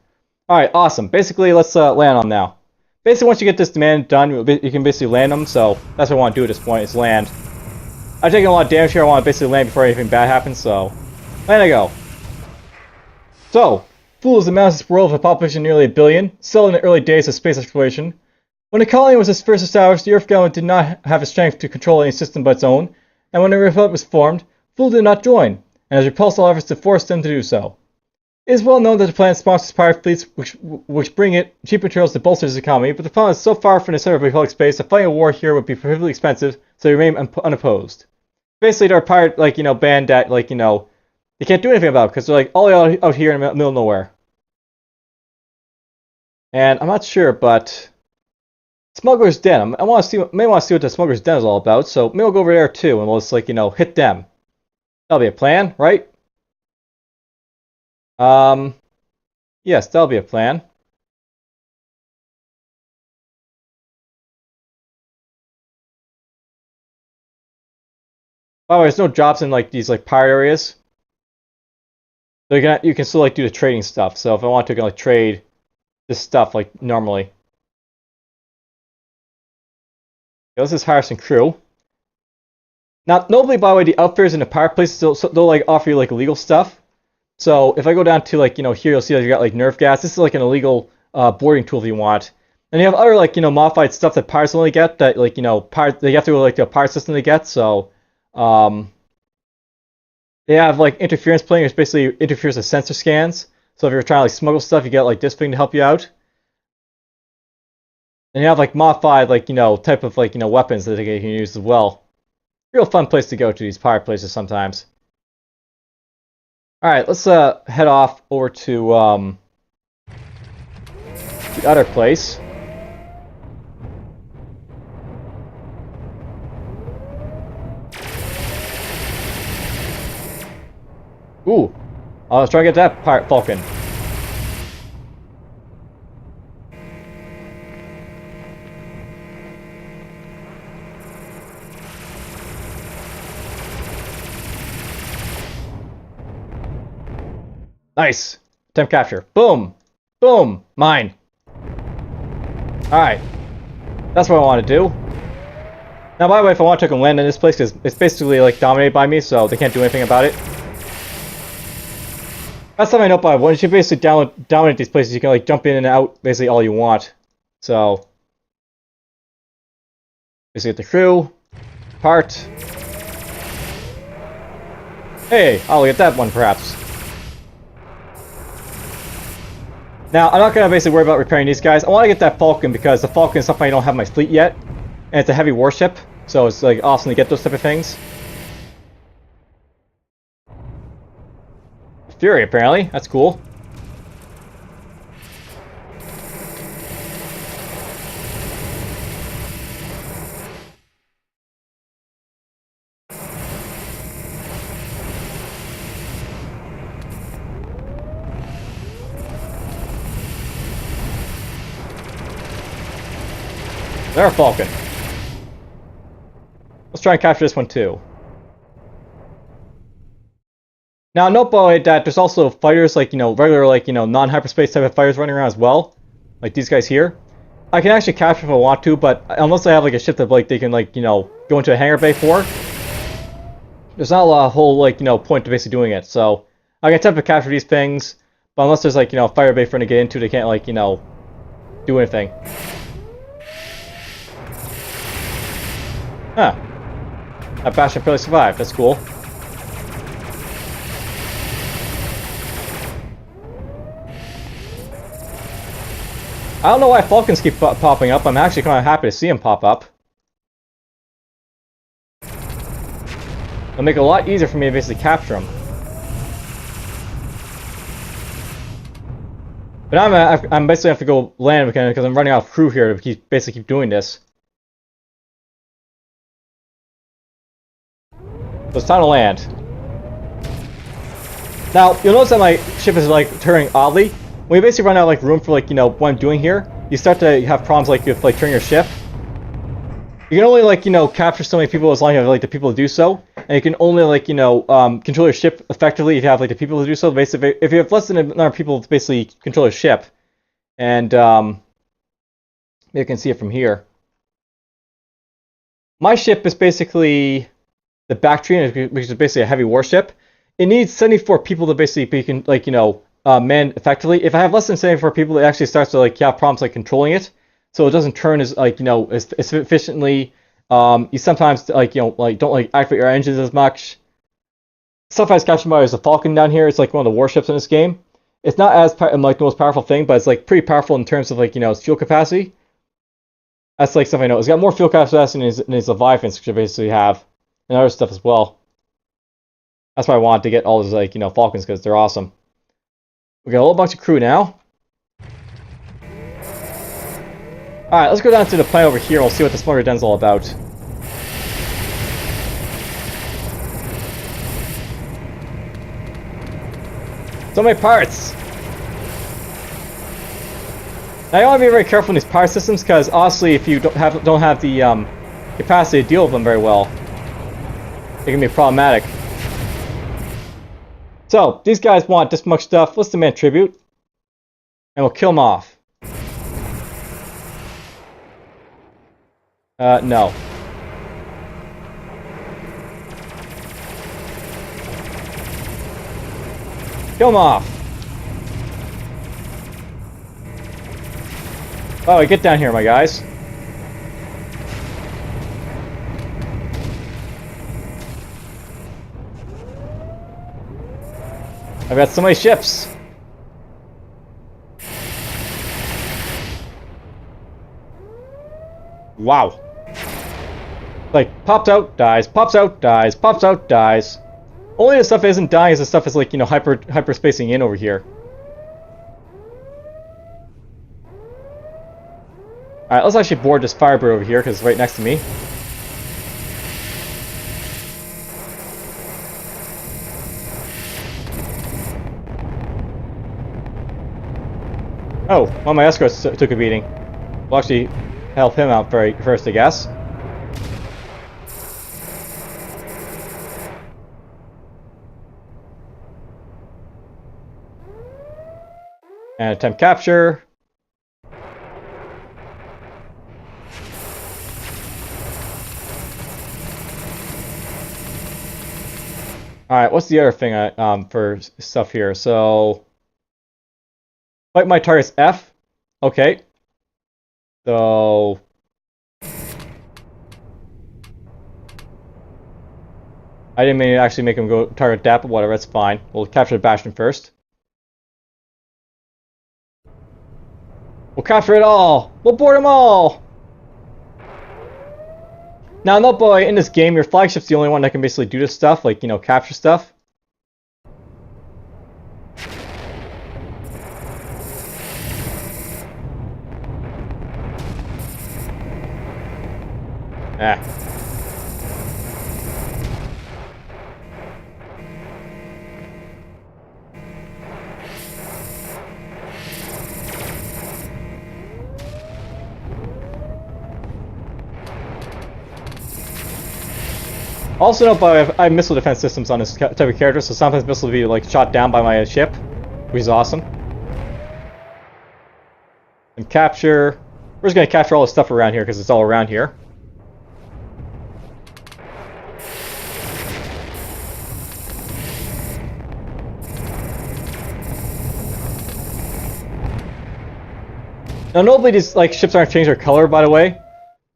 Alright, awesome. Basically, let's land on now. Basically, once you get this demand done, you can basically land them, so that's what I want to do at this point, is land. I've taken a lot of damage here, I want to basically land before anything bad happens, so... Land I go. So, fools amass this world with a population of nearly 1 billion, still in the early days of space exploration. When the colony was first established, the Earth government did not have the strength to control any system but its own, and when the Republic was formed, fools did not join, and has repulsed all efforts to force them to do so. It is well known that the planet sponsors pirate fleets which bring it cheap materials to bolster its economy, but the planet is so far from the center of Republic space that fighting a war here would be prohibitively expensive, so they remain unopposed. Basically, they're a pirate, band that, they can't do anything about it, because they're, all out here in the middle of nowhere. And I'm not sure, but... Smuggler's Den. I want to see, may want to see what the Smuggler's Den is all about, so maybe we'll go over there too, and we'll just, hit them. That'll be a plan, right? Yes, that'll be a plan. By the way, there's no jobs in these pirate areas. So you can still do the trading stuff. So if I want to, I can trade this stuff normally. Okay, let's just hire some crew. Now, notably, by the way, the outfitters in the pirate places they'll offer you illegal stuff. So if I go down to here, you'll see that you got nerve gas. This is an illegal boarding tool if you want. And you have other modified stuff that pirates only get that pirates they have to go to a pirate system to get. So they have interference playing, which basically interferes with sensor scans. So if you're trying to smuggle stuff, you get this thing to help you out. And you have modified type of weapons that you can use as well. Real fun place to go to, these pirate places sometimes. Alright, let's head off over to the other place. Ooh, I was trying to get that pirate Falcon. Nice! Attempt capture. Boom! Boom! Mine! Alright. That's what I want to do. Now, by the way, if I want to take and land in this place, because it's basically dominated by me, so they can't do anything about it. That's something I know by once you basically dominate these places, you can jump in and out basically all you want. So basically get the crew, part. Hey, I'll get that one perhaps. Now, I'm not going to basically worry about repairing these guys. I want to get that Falcon because the Falcon is something I don't have in my fleet yet. And it's a heavy warship, so it's awesome to get those type of things. Fury, apparently. That's cool. There, Falcon. Let's try and capture this one too. Now, note by that there's also fighters like, regular, like, non-hyperspace type of fighters running around as well. Like these guys here. I can actually capture if I want to, but unless I have like a ship that like they can like, go into a hangar bay for, there's not a whole like, point to basically doing it. So I can attempt to capture these things, but unless there's like, a fire bay for them to get into, they can't like, do anything. Huh. That Bastion barely survived. That's cool. I don't know why Falcons keep popping up. I'm actually kind of happy to see them pop up. It'll make it a lot easier for me to basically capture them. But I'm basically have to go land because I'm running out of crew here to basically keep doing this. So it's time to land. Now, you'll notice that my ship is like turning oddly. When you basically run out of like room for like, what I'm doing here, you start to have problems like with like turning your ship. You can only like, capture so many people as long as you have like the people to do so. And you can only like, control your ship effectively if you have like the people to do so. Basically, if you have less than a number of people to basically control your ship. And you can see it from here. My ship is basically the Bactrian, which is basically a heavy warship. It needs 74 people to basically like, man effectively. If I have less than 74 people, it actually starts to like have problems like controlling it, so it doesn't turn as like as efficiently. You sometimes like don't like activate your engines as much. Stuff I was captured by is the Falcon down here. It's like one of the warships in this game. It's not as like the most powerful thing, but it's like pretty powerful in terms of like its fuel capacity. That's like stuff I know. It's got more fuel capacity than its Leviathans, which I basically have, and other stuff as well. That's why I wanted to get all those like Falcons, because they're awesome. We got a whole bunch of crew now. Alright, let's go down to the planet over here and we'll see what the smuggler den's all about. So many pirates! Now you want to be very careful in these pirate systems, because honestly, if you don't have the capacity to deal with them very well, it can be problematic. So, these guys want this much stuff. Let's demand tribute. And we'll kill them off. No. Kill them off. Oh, get down here, my guys. I've got so many ships. Wow. Like, pops out, dies, pops out, dies, pops out, dies. Only the stuff that isn't dying is the stuff that's like, hyperspacing in over here. Alright, let's actually board this Firebird over here, because it's right next to me. Oh, one of my escorts took a beating. We'll actually help him out first, I guess. And attempt capture. Alright, what's the other thing for stuff here? So, fight my target's F. Okay. So, I didn't mean to actually make him go target that, but whatever, that's fine. We'll capture the Bastion first. We'll capture it all! We'll board them all! Now, note boy, in this game, your flagship's the only one that can basically do this stuff, like, capture stuff. Ah. Also note, but I have missile defense systems on this type of character, so sometimes missiles will be like shot down by my ship, which is awesome. And capture. We're just gonna capture all the stuff around here because it's all around here. Now, notably, these like ships aren't changing their color, by the way.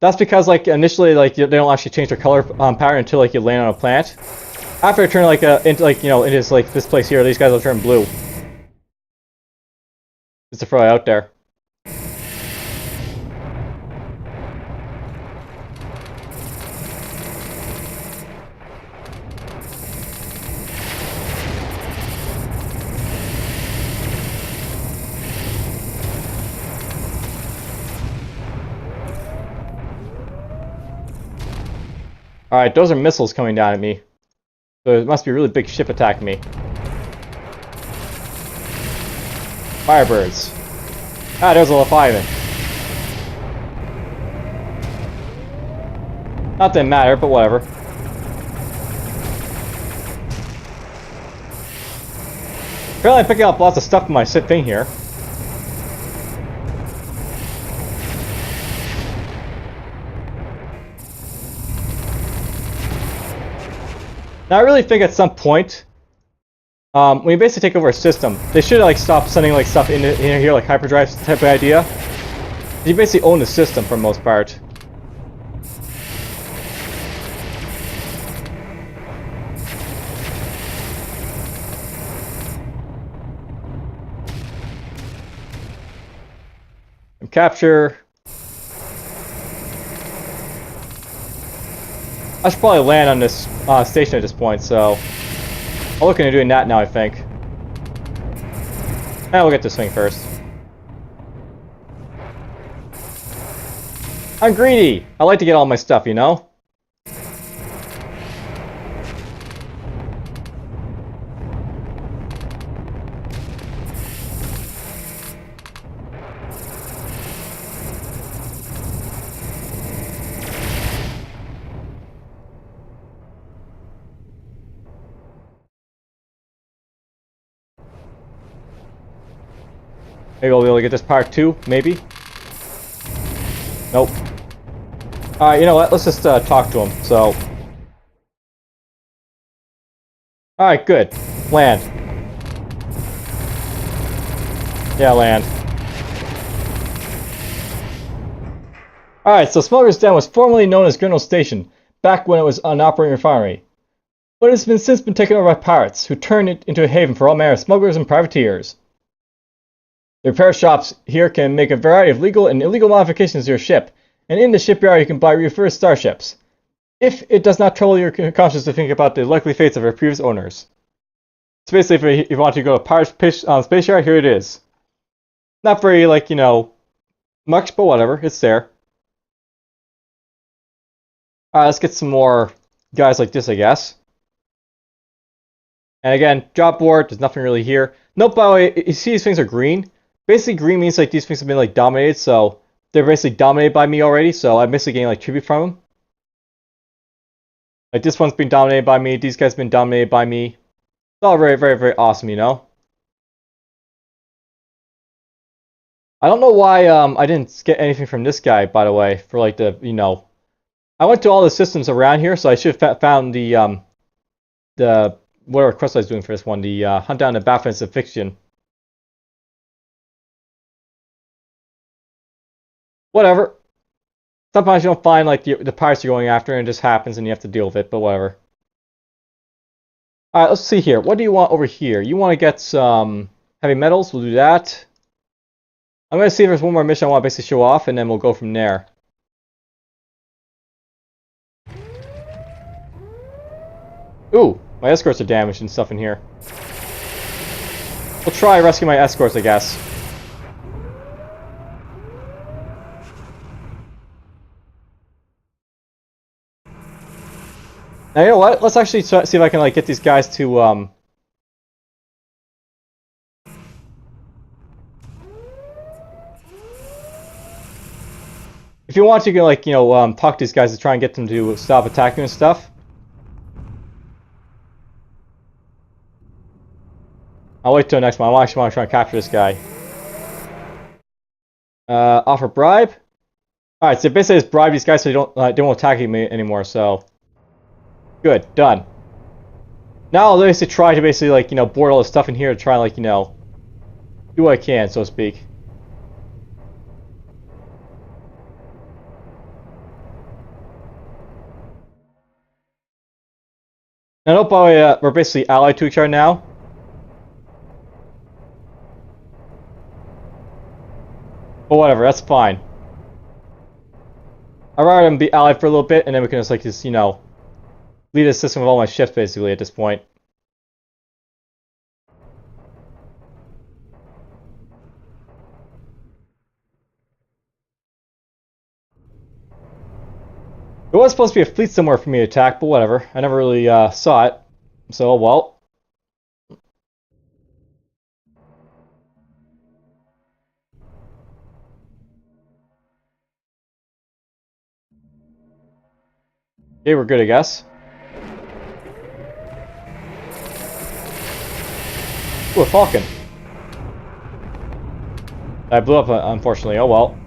That's because like initially, like they don't actually change their color pattern until like you land on a planet. After I turn like into like into like this place here, these guys will turn blue. Just to throw it out there. Alright, those are missiles coming down at me. So it must be a really big ship attacking me. Firebirds. Ah, there's a Leviathan. Not that it matter, but whatever. Apparently I'm picking up lots of stuff in my thing here. Now I really think at some point, when you basically take over a system, they should like stop sending like stuff in here, like hyperdrive type of idea. You basically own the system for the most part. And capture. I should probably land on this station at this point, so I'll look into doing that now, I think. And we'll get this thing first. I'm greedy! I like to get all my stuff, you know? Maybe I'll be able to get this part too, maybe? Nope. Alright, you know what? Let's just talk to him, so... Alright, good. Land. Yeah, land. Alright, so Smuggler's Den was formerly known as Grinnell Station, back when it was an operating refinery. But it has since been taken over by pirates, who turned it into a haven for all manner of smugglers and privateers. The repair shops here can make a variety of legal and illegal modifications to your ship, and in the shipyard you can buy refurbished starships, if it does not trouble your conscience to think about the likely fates of your previous owners. So basically, if you want to go to Pirate Space Yard, here it is. Not very, like, you know, much, but whatever, it's there. Alright, let's get some more guys like this, I guess. And again, job board, there's nothing really here. Nope, by the way, you see these things are green? Basically, green means like these things have been like dominated, so they're basically dominated by me already, so I'm basically getting like tribute from them. Like this one's been dominated by me, these guys have been dominated by me. It's all very, very, very awesome, you know? I don't know why I didn't get anything from this guy, by the way, for like the, you know... I went to all the systems around here, so I should have found the whatever quest I was doing for this one, the hunt down the Battlements of Fiction. Whatever. Sometimes you don't find like the pirates you're going after and it just happens and you have to deal with it, but whatever. Alright, let's see here. What do you want over here? You want to get some heavy metals, we'll do that. I'm going to see if there's one more mission I want to basically show off and then we'll go from there. Ooh, my escorts are damaged and stuff in here. We'll try rescue my escorts, I guess. Now, you know what? Let's actually see if I can like get these guys to if you want, you can like, you know, talk to these guys to try and get them to stop attacking and stuff. I'll wait till next one. I actually want to try and capture this guy. Offer bribe. All right, so basically just bribe these guys so they won't attack me anymore. So good, done. Now I'll basically try to basically like board all this stuff in here to try and like do what I can, so to speak. I know we're basically allied to each other now. But whatever, that's fine. I'd rather them be allied for a little bit, and then we can just lead a system of all my ships basically at this point. There was supposed to be a fleet somewhere for me to attack, but whatever. I never really saw it. So, oh well. Okay, we're good, I guess. Ooh, a falcon. I blew up, unfortunately. Oh well.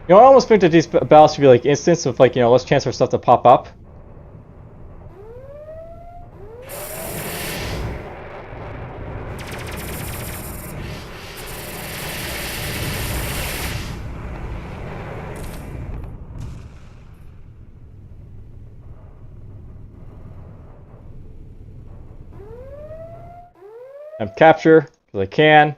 I almost think that these battles should be like instants with like, less chance for stuff to pop up. I'm capture, because I can.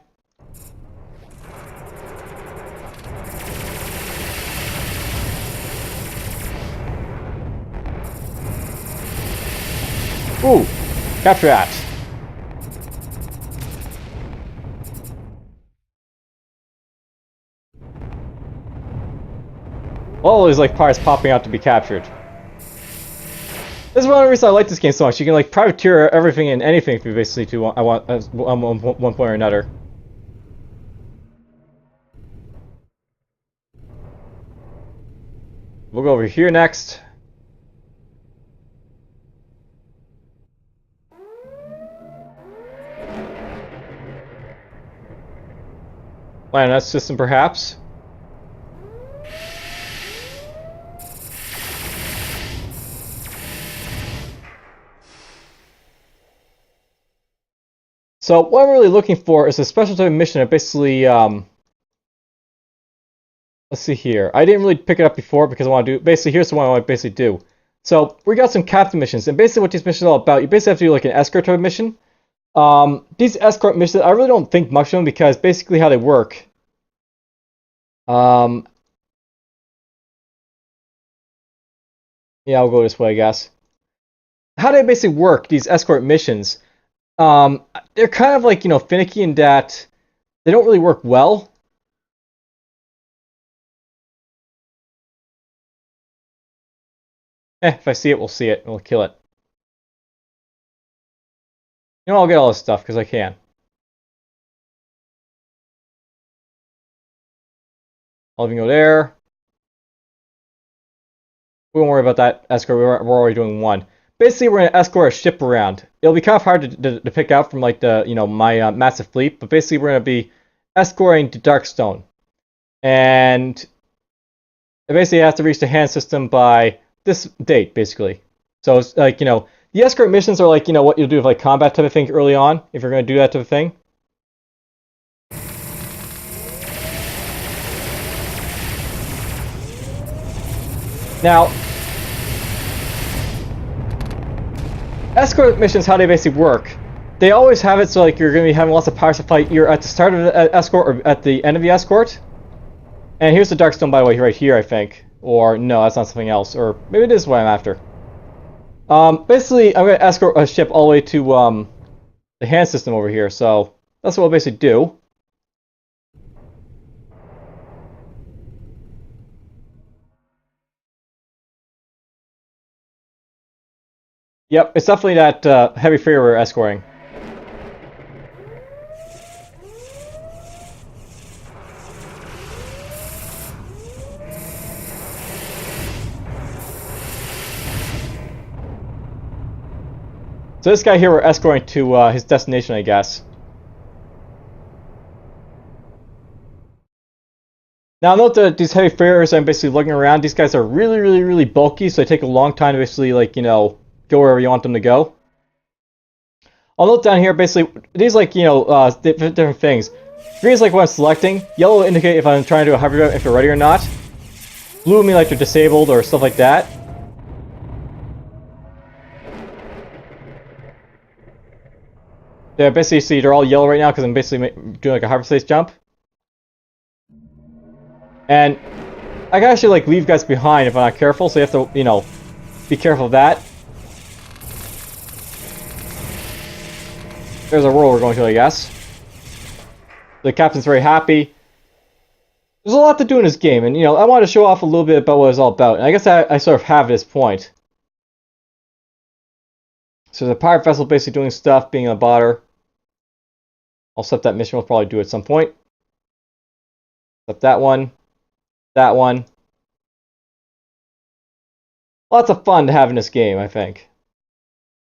Ooh, capture that. All these like parts popping out to be captured. This is one of the reasons I like this game so much. You can like privateer everything and anything if you basically do want, one point or another. We'll go over here next. Land that system, perhaps. So what I'm really looking for is a special type of mission that basically, let's see here. I didn't really pick it up before because I want to do, basically here's the one I want to basically do. So we got some captain missions, and basically what these missions are all about, you basically have to do like an escort type of mission. These escort missions, I really don't think much of them because basically how they work. Yeah, I'll go this way, I guess. How they basically work, these escort missions, they're kind of like, finicky in that they don't really work well. If I see it, we'll see it. We'll kill it. I'll get all this stuff because I can. I'll even go there. We won't worry about that escort. We're already doing one. Basically, we're going to escort a ship around. It'll be kind of hard to pick out from like the my massive fleet, but basically we're going to be escorting to Darkstone, and it basically has to reach the hand system by this date, basically. So it's like the escort missions are like what you'll do with like combat type of thing early on if you're going to do that type of thing. Now, escort missions, how they basically work, they always have it so like you're going to be having lots of power supply either at the start of the escort or at the end of the escort. And here's the Darkstone, by the way, right here, I think. Or no, that's not something else. Or maybe it is what I'm after. Basically, I'm going to escort a ship all the way to the hand system over here. So that's what we'll basically do. Yep, it's definitely that heavy freighter we're escorting. So this guy here we're escorting to his destination, I guess. Now note that these heavy ferries I'm basically looking around, these guys are really, really, really bulky, so they take a long time to basically, like, you know, go wherever you want them to go. I'll note down here, basically, these, like, you know, different things. Green is like what I'm selecting. Yellow will indicate if I'm trying to do a hyperdrive, if they're ready or not. Blue will mean like they're disabled or stuff like that. Yeah, basically, see, they're all yellow right now because I'm basically doing like a hyperspace jump. And I can actually like leave guys behind if I'm not careful, so you have to, you know, be careful of that. There's a world we're going to, I guess. The captain's very happy. There's a lot to do in this game, and you know, I wanted to show off a little bit about what it's all about. And I guess I sort of have at this point. So the pirate vessel basically doing stuff, being a botter. I'll set that mission. We'll probably do at some point. Set that one. That one. Lots of fun to have in this game, I think.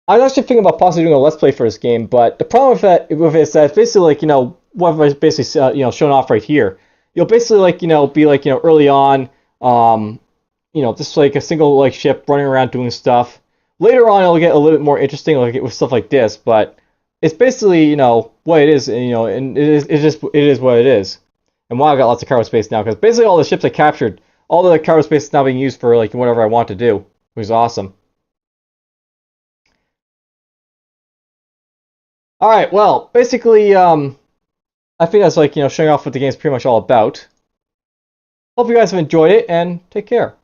I was actually thinking about possibly doing a let's play for this game, but the problem with it is that it's basically like, you know, what I've basically you know, shown off right here. You'll basically like, you know, be like, you know, early on, you know, just like a single like ship running around doing stuff. Later on, it'll get a little bit more interesting, like with stuff like this, but it's basically, you know, what it is, and, you know, and it is what it is. And wow, I got lots of cargo space now, because basically all the ships I captured, all the cargo space is now being used for like whatever I want to do, which is awesome. All right, well, basically, I think that's like, you know, showing off what the game's pretty much all about. Hope you guys have enjoyed it, and take care.